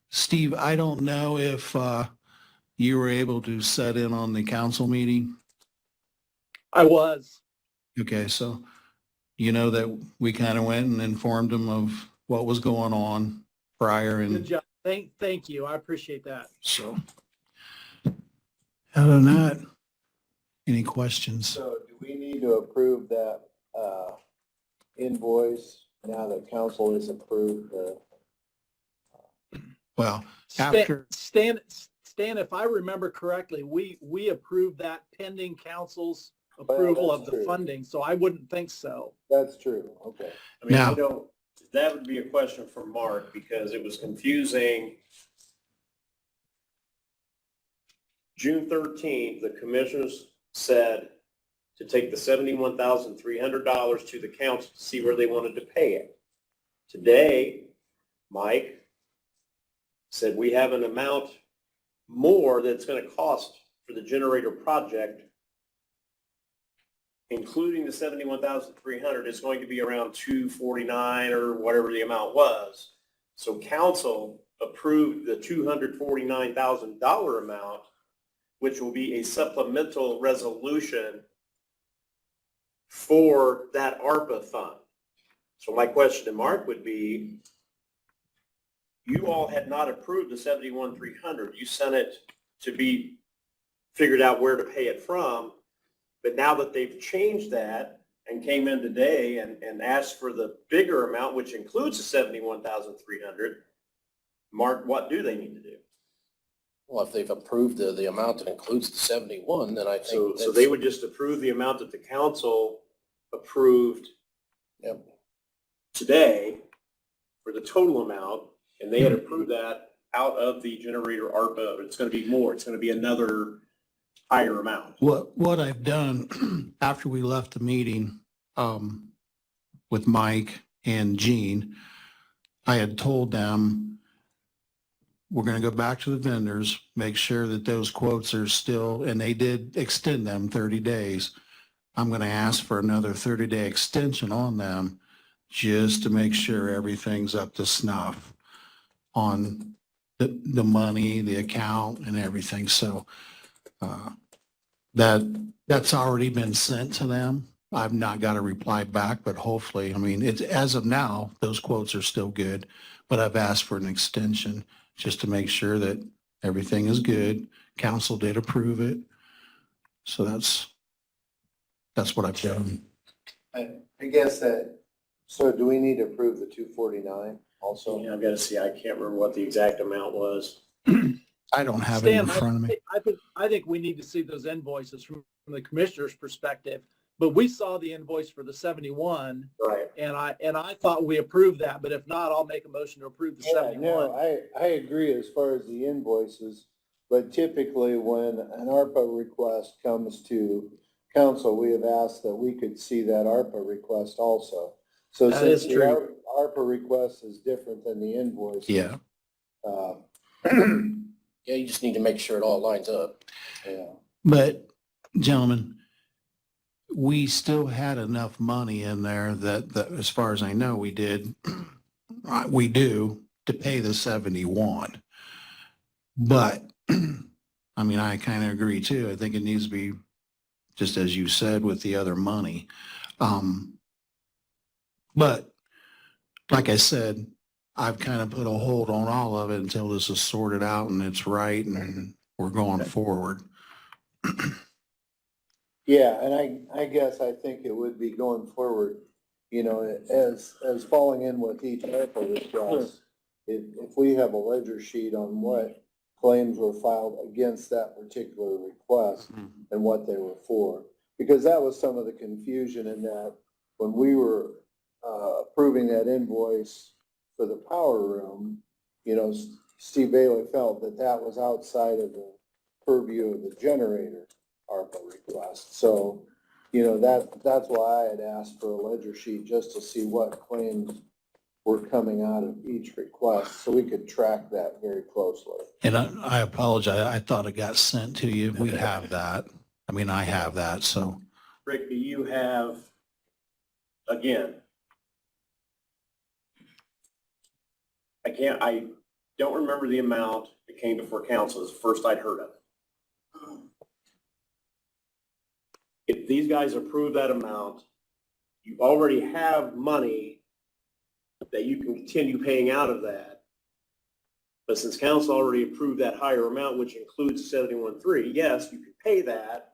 Steve, I don't know if you were able to set in on the council meeting. I was. Okay, so you know that we kind of went and informed them of what was going on prior, Good and job. Thank you. I appreciate that. so other than that, any questions? So do we need to approve that invoice now that council has approved the? Well, after, Stan, if I remember correctly, we approved that pending council's approval that's of the true. funding, so I wouldn't think so. That's true, okay. I mean, Now- you know, that would be a question for Mark because it was confusing. June 13th, the commissioners said to take the $71,300 to the council to see where they wanted to pay it. Today, Mike said we have an amount more that's going to cost for the generator project, including the 71,300, is going to be around 249 or whatever the amount was. So council approved the $249,000 amount, which will be a supplemental resolution for that ARPA fund. So my question to Mark would be, you all had not approved the 71,300. You sent it to be figured out where to pay it from. But now that they've changed that and came in today and asked for the bigger amount, which includes the 71,300, Mark, what do they need to do? Well, if they've approved the amount that includes the 71, then I think. So that's- they would just approve the amount that the council approved Yep. today for the total amount, and they had approved that out of the generator ARPA. It's going to be more. It's going to be another higher amount. what I've done after we left the meeting with Mike and Gene, I had told them we're going to go back to the vendors, make sure that those quotes are still, and they did extend them 30 days. I'm going to ask for another 30-day extension on them just to make sure everything's up to snuff on the money, the account, and everything. So that's already been sent to them. I've not got a reply back, but hopefully, I mean, it's, as of now, those quotes are still good, but I've asked for an extension just to make sure that everything is good. Council did approve it. So that's what I've done. I guess that, so do we need to approve the 249 also? Yeah, I've got to see. I can't remember what the exact amount was. I don't have it in Stan, front of me. I think we need to see those invoices from the commissioner's perspective, but we saw the invoice for the 71 Right. and I thought we approved that, but if not, I'll make a motion to approve the Yeah, 71. no, I agree as far as the invoices, but typically when an ARPA request comes to council, we have asked that we could see that ARPA request also. So That since is the true. ARPA request is different than the invoice. Yeah. Yeah, you just need to make sure it all lines up. Yeah. But gentlemen, we still had enough money in there that as far as I know, we did, we do to pay the 71. But, I mean, I kind of agree too. I think it needs to be, just as you said, with the other money. But like I said, I've kind of put a hold on all of it until this is sorted out and it's right and we're going forward. Yeah, and I guess I think it would be going forward, you know, as falling in with each ARPA request. If we have a ledger sheet on what claims were filed against that particular request and what they were for. Because that was some of the confusion in that when we were approving that invoice for the power room, you know, Steve Bailey felt that that was outside of the purview of the generator ARPA request. So, you know, that's why I had asked for a ledger sheet just to see what claims were coming out of each request, so we could track that very closely. And I apologize. I thought it got sent to you. We have that. I mean, I have that, so. Rick, do you have, again, I don't remember the amount that came before council. It's the first I'd heard of it. If these guys approve that amount, you already have money that you can continue paying out of that. But since council already approved that higher amount, which includes 71.3, yes, you can pay that,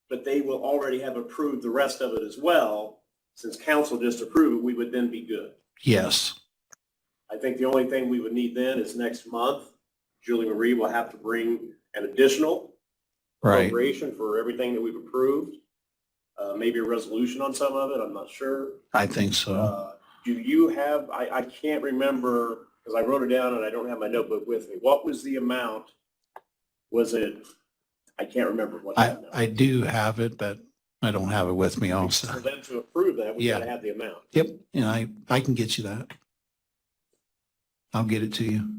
but they will already have approved the rest of it as well. Since council just approved it, we would then be good. Yes. I think the only thing we would need then is next month, Julie Marie will have to bring an additional Right. appropriation for everything that we've approved. Maybe a resolution on some of it, I'm not sure. I think so. Do you have, I can't remember, because I wrote it down and I don't have my notebook with me. What was the amount? Was it, I can't remember what. I do have it, but I don't have it with me For also. them to approve that, we Yeah. gotta have the amount. Yep, and I can get you that. I'll get it to you.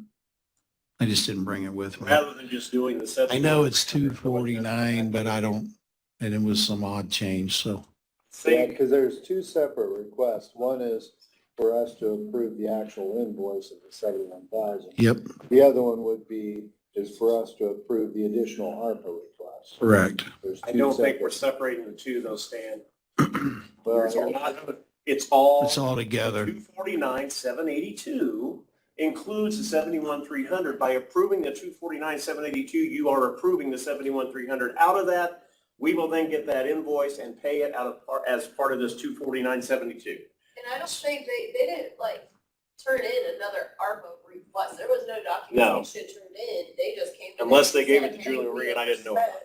I just didn't bring it with me. Rather than just doing the 71. I know it's 249, but I don't, and it was some odd change, so. Yeah, Think, because there's two separate requests. One is for us to approve the actual invoice of the 71,000. Yep, The other one is for us to approve the additional ARPA request. correct. There's I two don't think we're separate- separating the two, though, Stan. Well, It's all. It's all together. 249,782 includes the 71,300. By approving the 249,782, you are approving the 71,300. Out of that, we will then get that invoice and pay it as part of this 249,782. And I don't think they didn't like turn in another ARPA request. There was no documentation turned in. They just came. in Unless they and gave said, it to "Hey, Julie we Marie and I didn't know about spent,"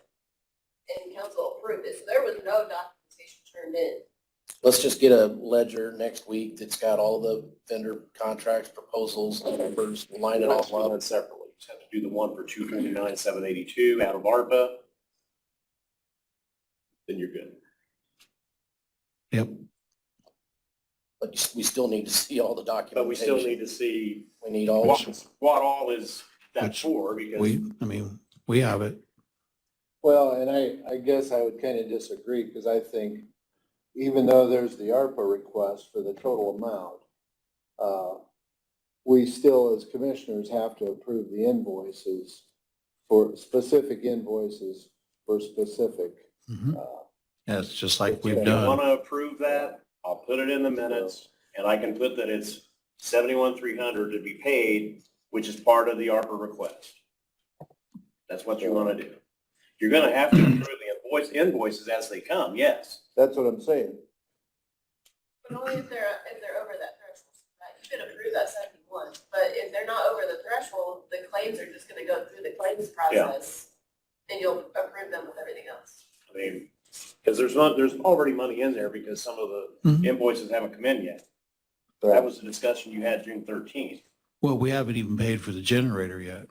and council approved it. So there was no documentation turned in. Let's just get a ledger next week that's got all the vendor contracts, proposals, numbers, line it Let's all do up. that separately. Just have to do the one for 249,782 out of ARPA. Then you're good. Yep, But we still need to see all the But documentation. we still need to see We need all. what all is that Which for, because we have it. Well, and I guess I would kind of disagree, because I think even though there's the ARPA request for the total amount, we still, as commissioners, have to approve the invoices for specific invoices for specific. Mhm. Yeah, it's just like if we've you done. want to approve that, I'll put it in the minutes, and I can put that it's 71,300 to be paid, which is part of the ARPA request. That's what you want to do. You're going to have to approve the invoices as they come, yes. That's what I'm saying. But only if they're over that threshold. You can approve that 71, but if they're not over the threshold, the claims are just gonna go through the claims process. And you'll approve them with everything else. I mean, because there's already money in there because some of the Mhm. invoices haven't come in yet. That was the discussion you had June 13th. Well, we haven't even paid for the generator yet.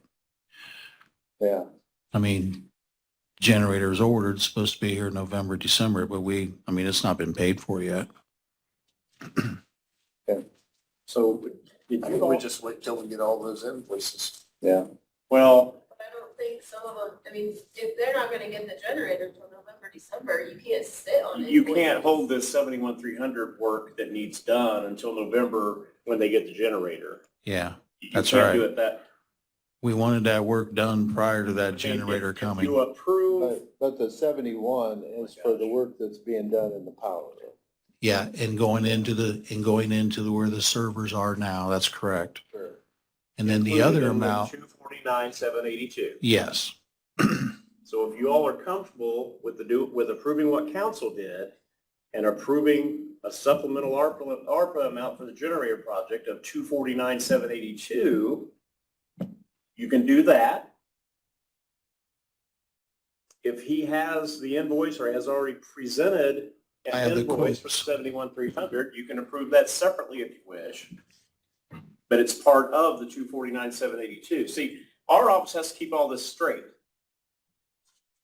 Yeah. I mean, generator is ordered, it's supposed to be here November, December, but it's not been paid for yet. So if you We just wait till we get all those invoices. Yeah. well, But I don't think some of them, I mean, if they're not gonna get the generator until November, December, you can't sit on it. you can't hold this 71,300 work that needs done until November when they get the generator. Yeah, You That's can't do right. it that. we wanted that work done prior to that If generator You coming. approve, But the 71 is for the work that's being done in the power room. Yeah, and going into where the servers are now, that's correct. Sure. And then the included other in the amount, 249,782. yes. So if you all are comfortable with with approving what council did and approving a supplemental ARPA amount for the generator project of 249,782, you can do that. If he has the invoice or has already presented I have an the invoice for quotes. 71,300, you can approve that separately if you wish. But it's part of the 249,782. See, our office has to keep all this straight.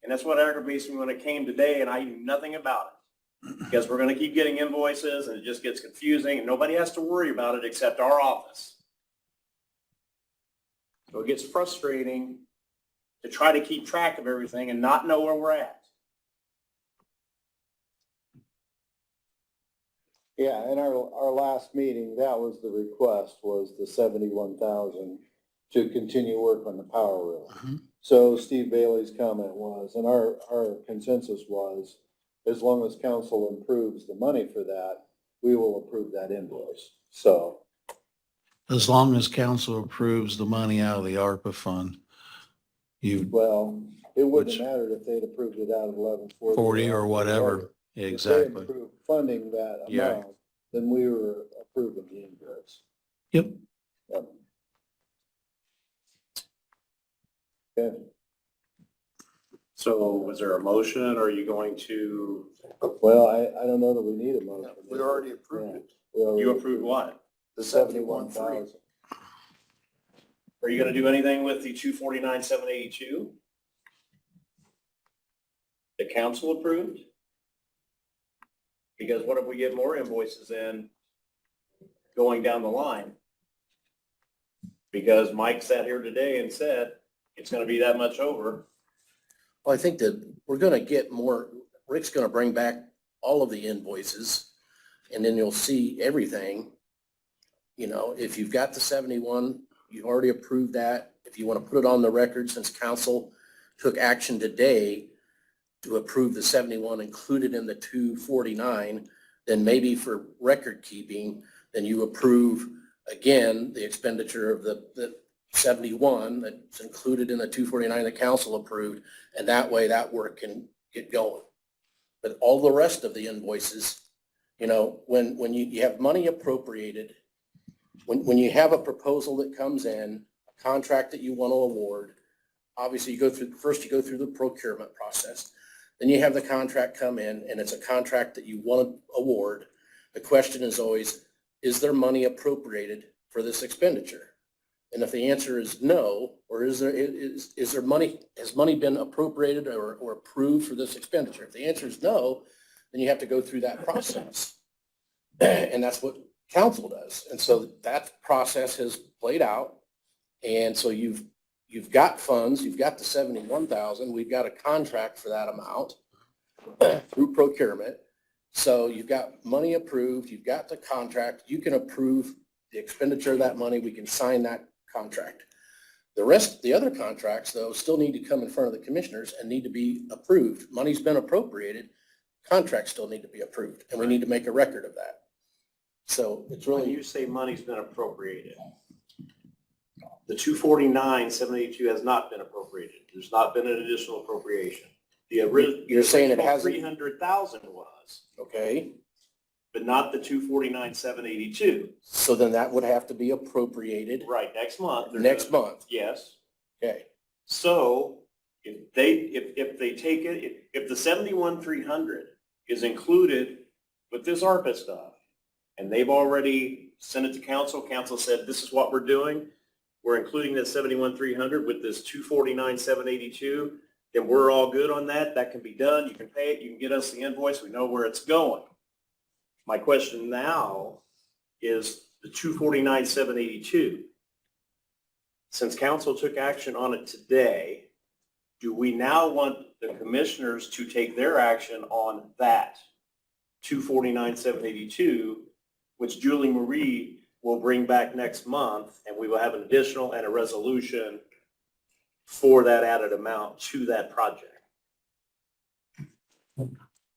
And that's what aggravates me when it came today and I knew nothing about it. Because we're going to keep getting invoices and it just gets confusing and nobody has to worry about it except our office. So it gets frustrating to try to keep track of everything and not know where we're at. Yeah, in our last meeting, that was the request, was the 71,000 to continue work on the power room. Mhm. So Steve Bailey's comment was, and our consensus was, as long as council improves the money for that, we will approve that invoice. So, As long as council approves the money out of the ARPA fund, you, well, it wouldn't Which- have mattered if they'd approved it out of 1140. 40 or whatever, If they exactly. approved funding that Yeah. amount, then we were approving the invoice. Yep. Yep. Okay. So was there a motion or are you going to, Well, I don't know that we need a motion. We already approved it. We already you approved what? The 71,000. Are you going to do anything with the 249,782? The council approved? Because what if we get more invoices in going down the line? Because Mike sat here today and said it's going to be that much over. Well, I think that we're gonna get more, Rick's gonna bring back all of the invoices, and then you'll see everything. You know, if you've got the 71, you've already approved that. If you wanna put it on the record, since council took action today to approve the 71 included in the 249, then maybe for record keeping, then you approve again the expenditure of the 71 that's included in the 249 that council approved, and that way that work can get going. But all the rest of the invoices, you know, when you have money appropriated, when you have a proposal that comes in, a contract that you want to award, obviously you go through the procurement process. Then you have the contract come in and it's a contract that you want to award. The question is always, is there money appropriated for this expenditure? And if the answer is no, or is there money, has money been appropriated or approved for this expenditure? If the answer is no, then you have to go through that process. And that's what council does. And so that process has played out. And so you've got funds, you've got the 71,000, we've got a contract for that amount through procurement. So you've got money approved, you've got the contract, you can approve the expenditure of that money, we can sign that contract. The other contracts though still need to come in front of the commissioners and need to be approved. Money's been appropriated, contracts still need to be approved, and we need to make a record of that. So it's When really, you say money's been appropriated, the 249,782 has not been appropriated. There's not been an additional appropriation. You're saying it hasn't- 300,000 was, okay, but not the 249,782. so then that would have to be appropriated Right, next month. there's next a- month, Yes. okay. So if they take it, if the 71,300 is included with this ARPA stuff, and they've already sent it to council, council said, this is what we're doing, we're including that 71,300 with this 249,782, then we're all good on that. That can be done. You can pay it. You can get us the invoice. We know where it's going. My question now is the 249,782. Since council took action on it today, do we now want the commissioners to take their action on that 249,782, which Julie Marie will bring back next month, and we will have an additional and a resolution for that added amount to that project?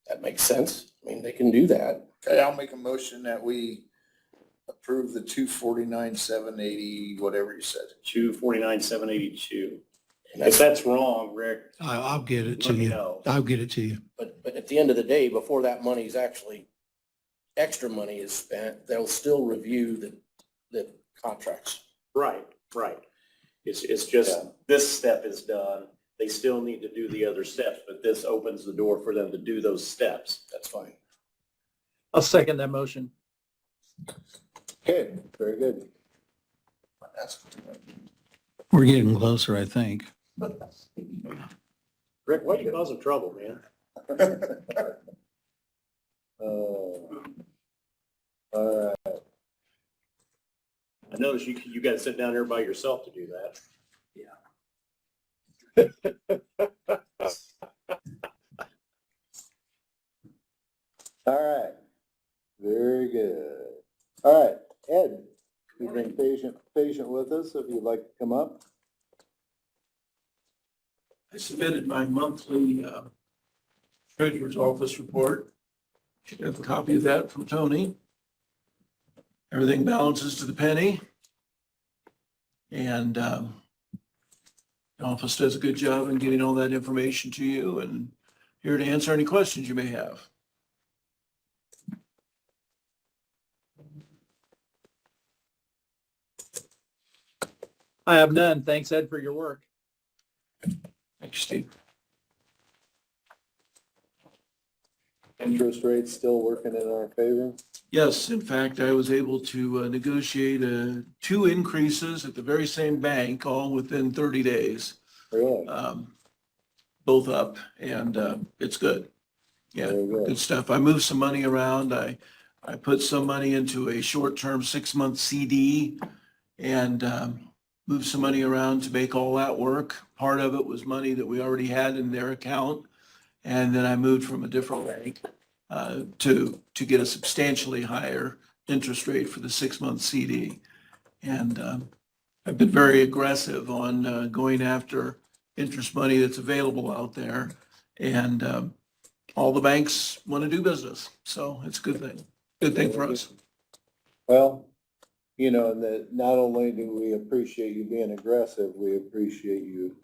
That makes sense. I mean, they can do that. Okay, I'll make a motion that we approve the 249,780, whatever you said. 249,782. And If that's, that's wrong, Rick, I'll get it to let me you. know. I'll get it to you. but at the end of the day, before that money is actually, extra money is spent, they'll still review the contracts. Right. It's just, this step is done. They still need to do the other steps, but this opens the door for them to do those steps. That's fine. I'll second that motion. Okay, very good. We're getting closer, I think. Rick, why are you causing trouble, man? All right, I noticed you got to sit down there by yourself to do that. all right. Very good. All right, Ed, you've been patient with us. If you'd like to come up. I submitted my monthly treasurer's office report. Should have a copy of that from Tony. Everything balances to the penny. And the office does a good job in getting all that information to you, and here to answer any questions you may have. I have none. Thanks, Ed, for your work. Thank you, Steve. Interest rates still working in our favor? Yes, in fact, I was able to negotiate 2 increases at the very same bank, all within 30 days. Really? Both up, and it's good. Yeah, Very good. good stuff. I moved some money around. I put some money into a short-term 6-month CD and moved some money around to make all that work. Part of it was money that we already had in their account. And then I moved from a different bank to get a substantially higher interest rate for the 6-month CD. And I've been very aggressive on going after interest money that's available out there. And all the banks want to do business. So it's a good thing. Good thing for us. Well, you know, and that not only do we appreciate you being aggressive, we appreciate you,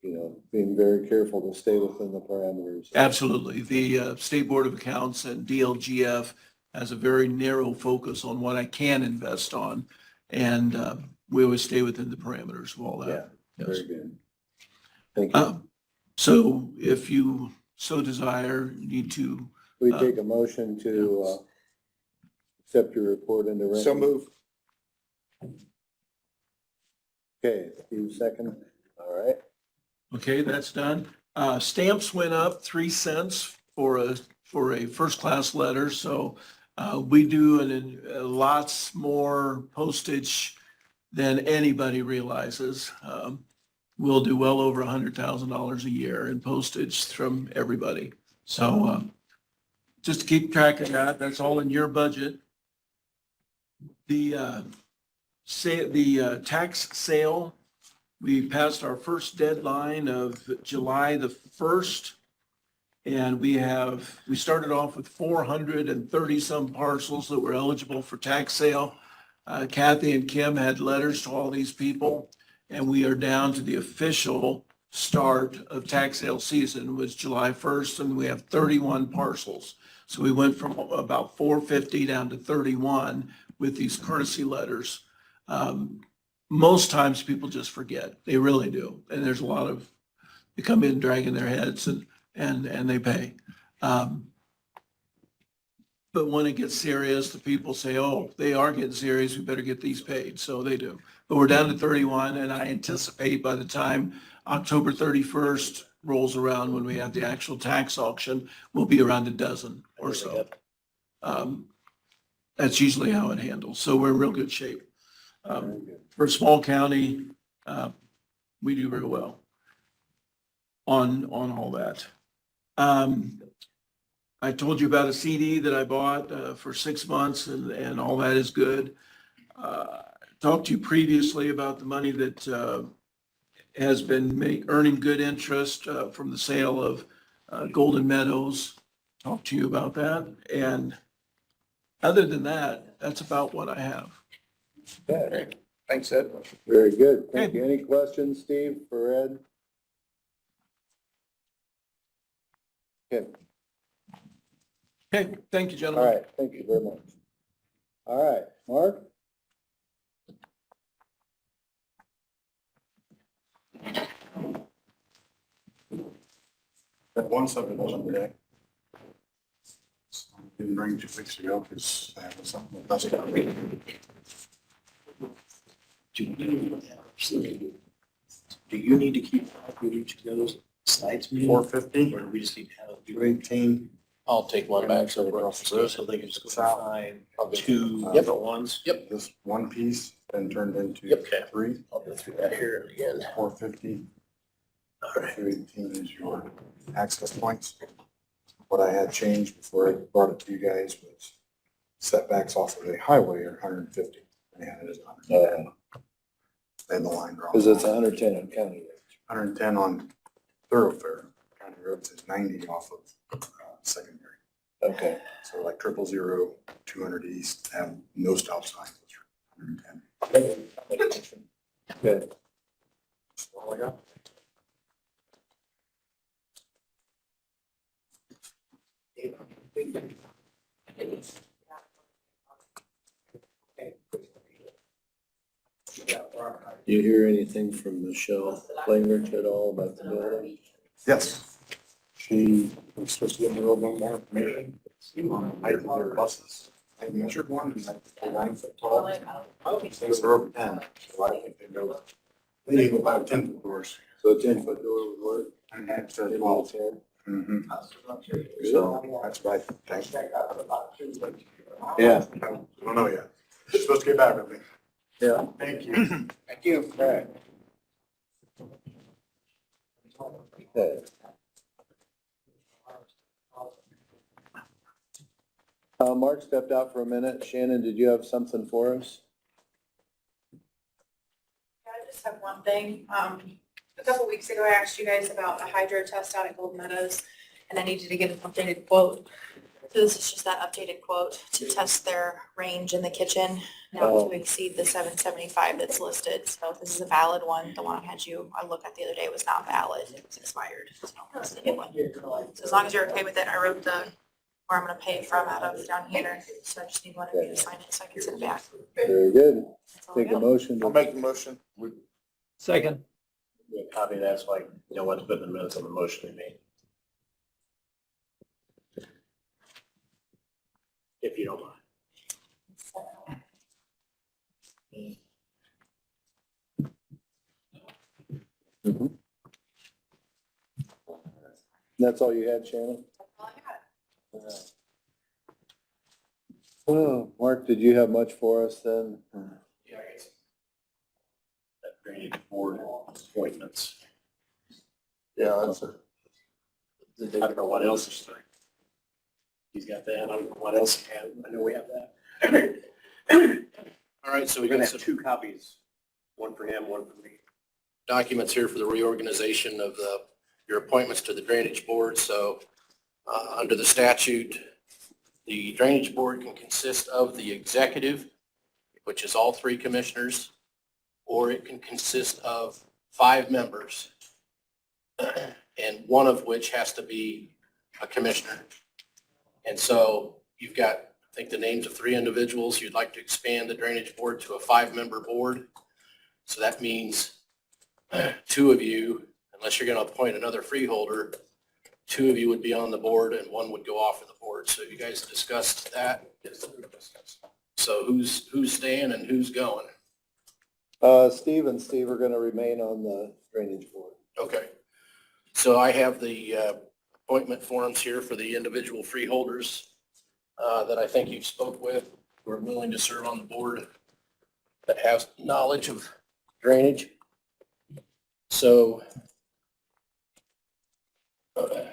you know, being very careful to stay within the parameters. Absolutely. The State Board of Accounts and DLGF has a very narrow focus on what I can invest on. And we always stay within the parameters of all that. Yeah, Yes. very good. Thank you. So if you so desire, you need to, We take a motion to accept your report into record. So move. Okay, Steve, second. All right. okay, that's done. Stamps went up 3 cents for a first-class letter. So we do lots more postage than anybody realizes. We'll do well over $100,000 a year in postage from everybody. So just to keep track of that, that's all in your budget. The tax sale, we passed our first deadline of July the 1st. And we started off with 430 some parcels that were eligible for tax sale. Kathy and Kim had letters to all these people, and we are down to the official start of tax sale season was July 1st, and we have 31 parcels. So we went from about 450 down to 31 with these courtesy letters. Most times people just forget. They really do. And there's a lot of, they come in dragging their heads and they pay. But when it gets serious, the people say, oh, they are getting serious, we better get these paid. So they do. But we're down to 31, and I anticipate by the time October 31st rolls around, when we have the actual tax auction, we'll be around a dozen or so. that's usually how it handles. So we're in real good shape. For a small county, we do very well on all that. I told you about a CD that I bought for 6 months and all that is good. Talked to you previously about the money that has been earning good interest from the sale of Golden Meadows. Talked to you about that. And other than that, that's about what I have. Okay. Thanks, Ed. Very good. Thank you. Any questions, Steve, for Ed? Okay. Okay, thank you, All gentlemen. right. Thank you very much. All right, Mark? That one subdivision today. Didn't bring 2 weeks ago because I was something with us. Do you need to keep each of those sites? 450. Or do we just need to have it? 218. I'll take one back so we're off the road. So they can just go find I'll go- two Yep. different ones? Yep. This one piece then turned into Yep. Okay. 3, I'll go through that here again. 450. All right. 218 is your access points. What I had changed before I brought it to you guys was setbacks off of a highway are 150. They had it as 110. They had the line drawn. Because it's 110 on county road. 110 on thoroughfare. County roads is 90 off of secondary. Okay. So like 000, 200 east, have no stop signs. 110. Good. That's all I got. Do you hear anything from Michelle Langridge at all about the building? Yes. She was supposed to give me a little bit more information on height of their buses. I measured one, and like 9 foot tall. Things are over 10, so I think they go, they need about 10 foot doors. So a 10-foot door would work? And that's 12. Mm-hmm. So that's what I think. Yeah. I don't know yet. She's supposed to get back with me. Yeah. Thank you. Thank you. All right. Okay. Mark stepped out for a minute. Shannon, did you have something for us? I just have one thing. A couple weeks ago, I asked you guys about a hydro test out at Golden Meadows, and I needed to get an updated quote. So this is just that updated quote to test their range in the kitchen, not to exceed the 775 that's listed. So this is a valid one. The one I looked at the other day was not valid. It was expired. So this is a new one. So as long as you're okay with it, I wrote where I'm gonna pay it from out of down here. So I just need one of you to sign it so I can send it back. Very good. That's all I Take a got. motion. I'll make the motion. Second. Yeah, copy that, so I know what to put in the minutes on the motion we made. If you don't mind. That's all you had, Shannon? That's all I got. Oh, Mark, did you have much for us then? Yeah, I guess. That drainage board appointments. Yeah, that's it. I don't know what else is there. He's got that. I don't know what else he has. I know we have that. All right, so we're gonna have two copies, one for him, one for me. Documents here for the reorganization of your appointments to the drainage board. So under the statute, the drainage board can consist of the executive, which is all 3 commissioners, or it can consist of 5 members, and one of which has to be a commissioner. And so you've got, I think, the names of 3 individuals. You'd like to expand the drainage board to a 5-member board. So that means 2 of you, unless you're going to appoint another freeholder, 2 of you would be on the board and 1 would go off of the board. So you guys discussed that. So who's staying and who's going? Steve and Steve are gonna remain on the drainage board. Okay. So I have the appointment forms here for the individual freeholders that I think you've spoke with. who are willing to serve on the board that have knowledge of drainage. So the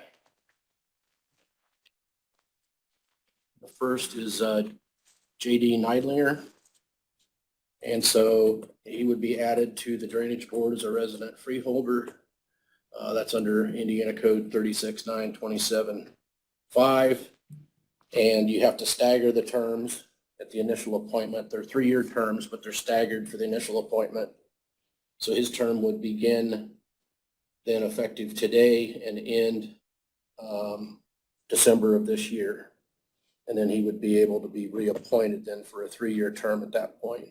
first is JD Neidlinger. And so he would be added to the Drainage Board as a resident freeholder. That's under Indiana Code 36-927-5. And you have to stagger the terms at the initial appointment. They're 3-year terms, but they're staggered for the initial appointment. So his term would begin then effective today and end December of this year. And then he would be able to be reappointed then for a 3-year term at that point.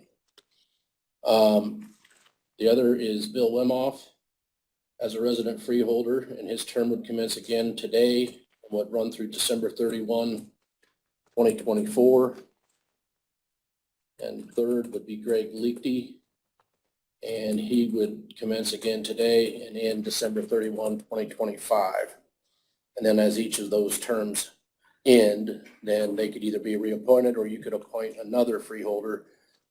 The other is Bill Wimoff as a resident freeholder, and his term would commence again today and would run through December 31, 2024. And third would be Greg Leakey, and he would commence again today and end December 31, 2025. And then as each of those terms end, then they could either be reappointed or you could appoint another freeholder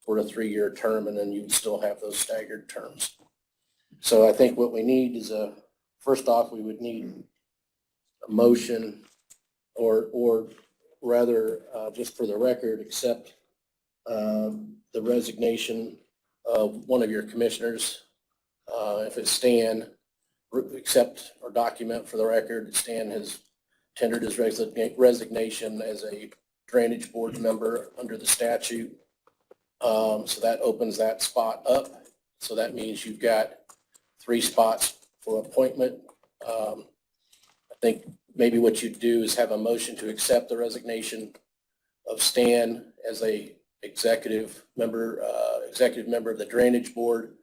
for a 3-year term, and then you'd still have those staggered terms. So I think what we need is first off, we would need a motion or rather, just for the record, accept the resignation of one of your commissioners. If it's Stan, accept or document for the record that Stan has tendered his resignation as a drainage board member under the statute. So that opens that spot up. So that means you've got 3 spots for appointment. I think maybe what you'd do is have a motion to accept the resignation of Stan as a executive member of the drainage board.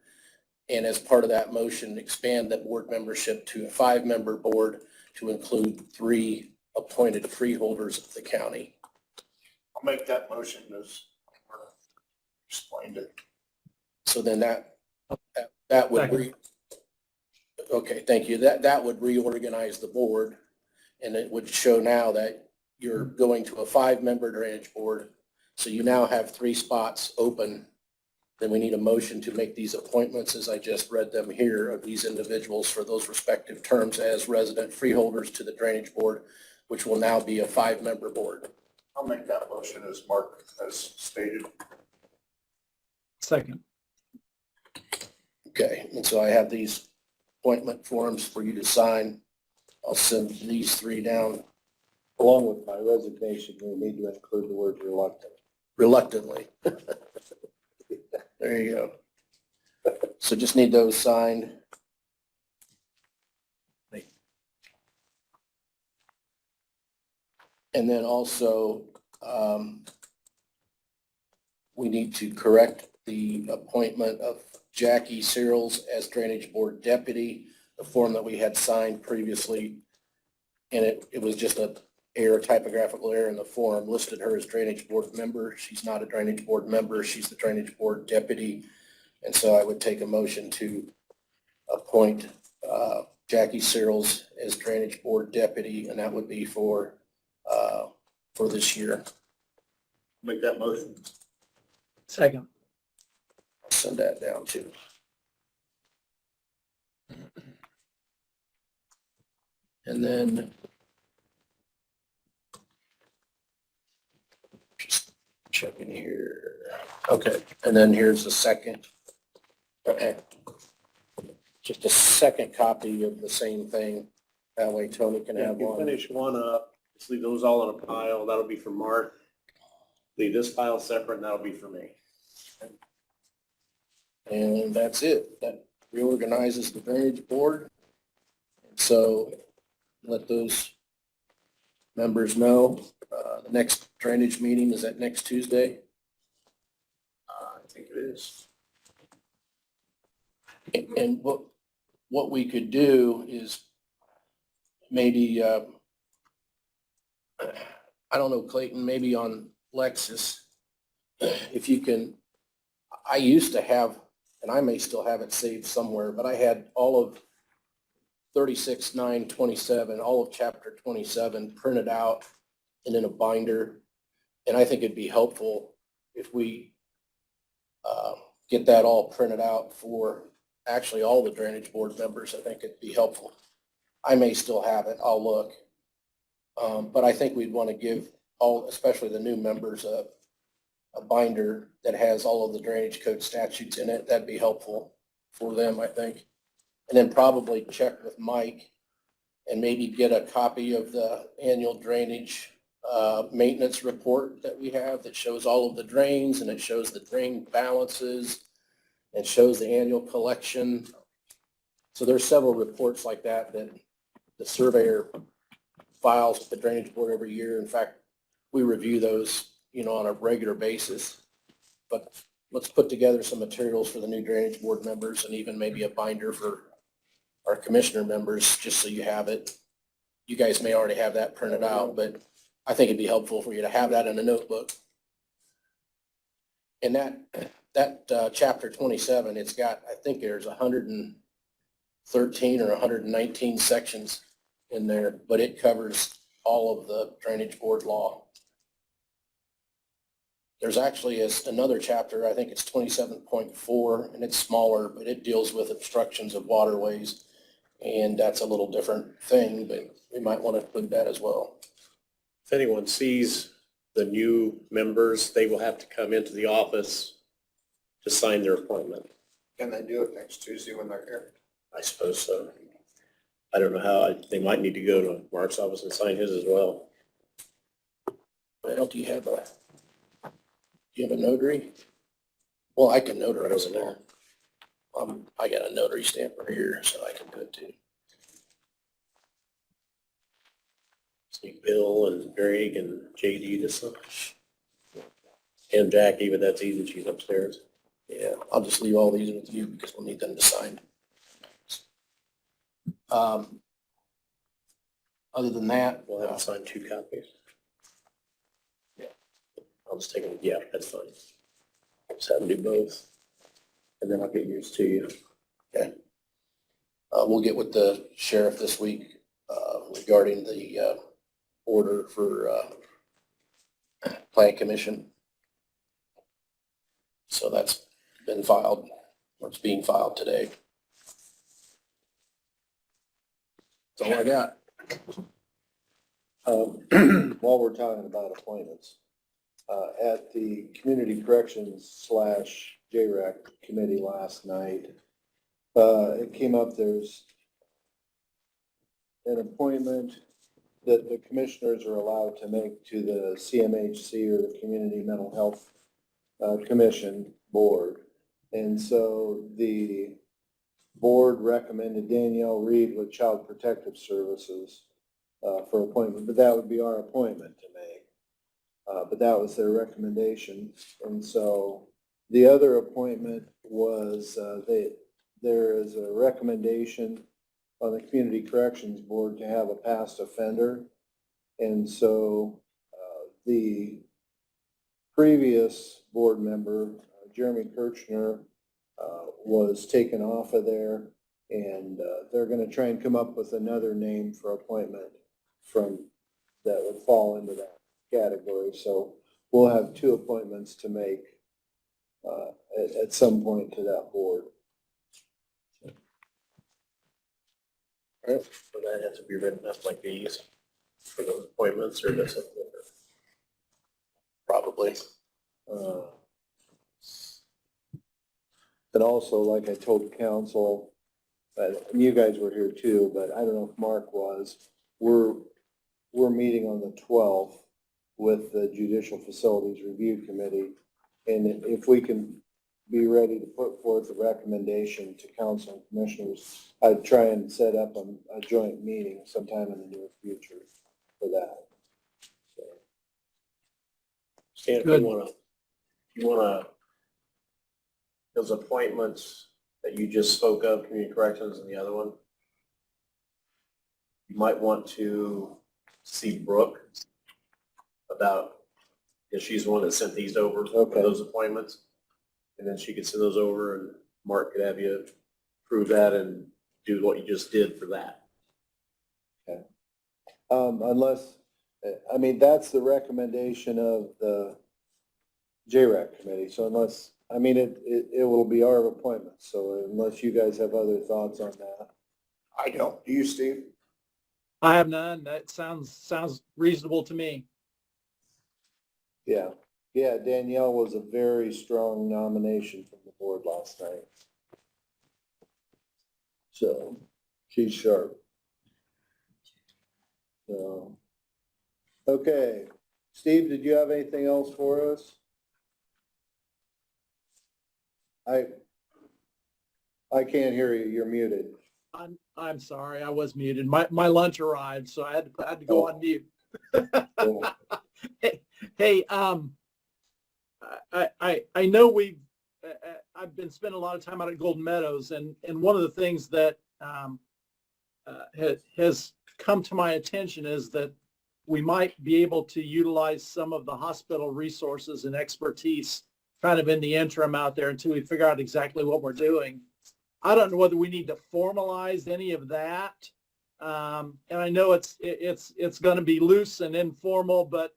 And as part of that motion, expand that board membership to a 5-member board to include 3 appointed freeholders of the county. I'll make that motion as explained it. So then that would okay, thank you. That would reorganize the board, and it would show now that you're going to a 5-member drainage board. So you now have 3 spots open. Then we need a motion to make these appointments, as I just read them here, of these individuals for those respective terms as resident freeholders to the drainage board, which will now be a 5-member board. I'll make that motion as Mark has stated. Second. Okay, and so I have these appointment forms for you to sign. I'll send these 3 down. Along with my resignation, we need to include the word reluctant. Reluctantly. There you go. So just need those signed. And then also, we need to correct the appointment of Jackie Searles as Drainage Board Deputy, the form that we had signed previously. And it was just a typographical error in the form, listed her as Drainage Board member. She's not a Drainage Board member. She's the Drainage Board Deputy. And so I would take a motion to appoint Jackie Searles as Drainage Board Deputy, and that would be for this year. Make that motion. Second. I'll send that down too. And then just checking here. Okay, and then here's the second. Okay. Just a second copy of the same thing. That way Tony can Yeah, have if you one. finish one up, just leave those all in a pile. That'll be for Mark. Leave this pile separate, and that'll be for me. And that's it. That reorganizes the drainage board. So let those members know. The next drainage meeting is that next Tuesday. I think it is. And what we could do is maybe, I don't know, Clayton, maybe on Lexus, if you can, I used to have, and I may still have it saved somewhere, but I had all of 36-927, all of chapter 27 printed out and in a binder. And I think it'd be helpful if we get that all printed out for actually all the drainage board members, I think it'd be helpful. I may still have it, I'll look. But I think we'd want to give all, especially the new members, a binder that has all of the drainage code statutes in it. That'd be helpful for them, I think. And then probably check with Mike and maybe get a copy of the annual drainage maintenance report that we have that shows all of the drains, and it shows the drain balances, and shows the annual collection. So there's several reports like that that the surveyor files with the drainage board every year. In fact, we review those, on a regular basis. But let's put together some materials for the new drainage board members, and even maybe a binder for our commissioner members, just so you have it. You guys may already have that printed out, but I think it'd be helpful for you to have that in a notebook. And that chapter 27, it's got, I think there's 113 or 119 sections in there, but it covers all of the drainage board law. There's actually another chapter, I think it's 27.4, and it's smaller, but it deals with obstructions of waterways. And that's a little different thing, but we might want to include that as well. If anyone sees the new members, they will have to come into the office to sign their appointment. Can they do it next Tuesday when they're here? I suppose so. I don't know how, they might need to go to Mark's office and sign his as well. Well, do you have a notary? Well, I can notarize it there. I got a notary stamp right here, so I can do it too. See Bill and Greg and JD to sign. And Jackie, but that's easy, she's upstairs. Yeah, I'll just leave all these with you because we'll need them to sign. Other than that, We'll have to sign 2 copies. Yeah. I'll just take them, yeah, that's fine. Just have them do both. And then I'll get yours to you. okay. We'll get with the sheriff this week regarding the order for plan commission. So that's been filed, or it's being filed today. That's all I got. While we're talking about appointments, at the Community Corrections / JRAC committee last night, it came up, there's an appointment that the commissioners are allowed to make to the CMHC, or the Community Mental Health Commission Board. And so the board recommended Danielle Reed with Child Protective Services for appointment, but that would be our appointment to make. But that was their recommendation. And so the other appointment was there is a recommendation on the Community Corrections Board to have a past offender. And so the previous board member, Jeremy Kirchner, was taken off of there, and they're going to try and come up with another name for appointment that would fall into that category. So we'll have 2 appointments to make at some point to that board. All right, so that has to be written up like these for those appointments, or does it? Probably. And also, like I told council, and you guys were here too, but I don't know if Mark was, we're meeting on the 12th with the Judicial Facilities Review Committee. And if we can be ready to put forth a recommendation to council and commissioners, I'd try and set up a joint meeting sometime in the near future for that. Stan, if you wanna, those appointments that you just spoke of, Community Corrections and the other one, you might want to see Brooke about, because she's the one that sent these over for Okay. those appointments. And then she could send those over, and Mark could have you approve that and do what you just did for that. Unless, I mean, that's the recommendation of the JRAC committee, so unless, I mean, it will be our appointment, so unless you guys have other thoughts on that. I don't. Do you, Steve? I have none. That sounds reasonable to me. Yeah, yeah, Danielle was a very strong nomination from the board last night. So, she's sharp. So, okay, Steve, did you have anything else for us? I can't hear you, you're muted. I'm sorry, I was muted. My lunch arrived, so I had to go on mute. Oh, Hey, I know I've been spending a lot of time out at Golden Meadows, and one of the things that has come to my attention is that we might be able to utilize some of the hospital resources and expertise kind of in the interim out there until we figure out exactly what we're doing. I don't know whether we need to formalize any of that. And I know it's going to be loose and informal, but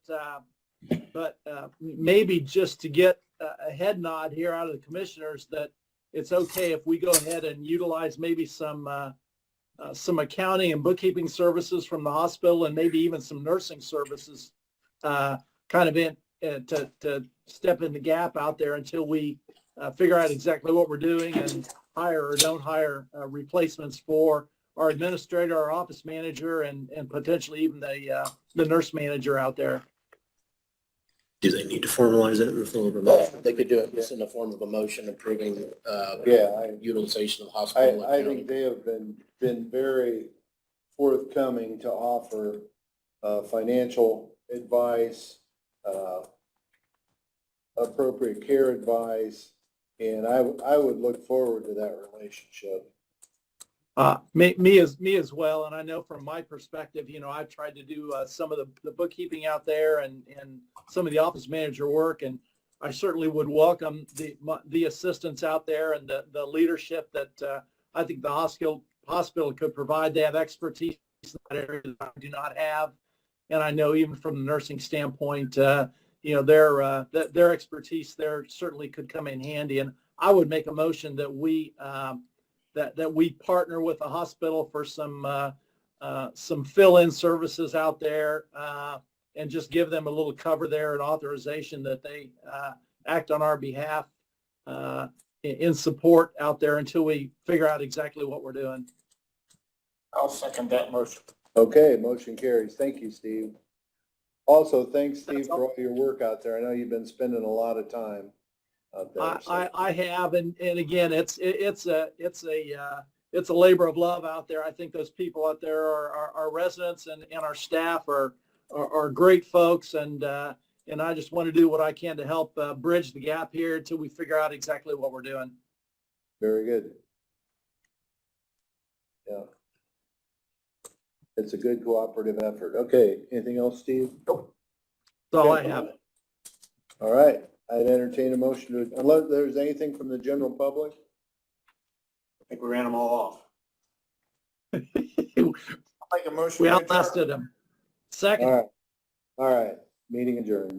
maybe just to get a head nod here out of the commissioners that it's okay if we go ahead and utilize maybe some accounting and bookkeeping services from the hospital and maybe even some nursing services, kind of to step in the gap out there until we figure out exactly what we're doing and hire or don't hire replacements for our administrator, our office manager, and potentially even the nurse manager out there. Do they need to formalize it in the form of a motion? They could do it just in the form of a motion approving, Yeah, utilization of hospital. I think they have been very forthcoming to offer financial advice, appropriate care advice, and I would look forward to that relationship. Me as well. And I know from my perspective, I've tried to do some of the bookkeeping out there and some of the office manager work. And I certainly would welcome the assistance out there and the leadership that I think the hospital could provide. They have expertise in that area that I do not have. And I know even from the nursing standpoint, their expertise there certainly could come in handy. And I would make a motion that we that we partner with the hospital for some fill-in services out there, and just give them a little cover there and authorization that they act on our behalf in support out there until we figure out exactly what we're doing. I'll second that motion. Okay, motion carries. Thank you, Steve. Also, thanks, Steve, for all your work out there. I know you've been spending a lot of time out there. So. I have, and again, it's a labor of love out there. I think those people out there are our residents and our staff are great folks, and I just want to do what I can to help bridge the gap here until we figure out exactly what we're doing. Very good. Yeah. It's a good cooperative effort. Okay, anything else, Steve? That's all I have. All right, I'd entertain a motion to, unless there's anything from the general public? I think we ran them all off. I'll make a motion. We to adjourn. outlasted them. Second. All right, meeting adjourned.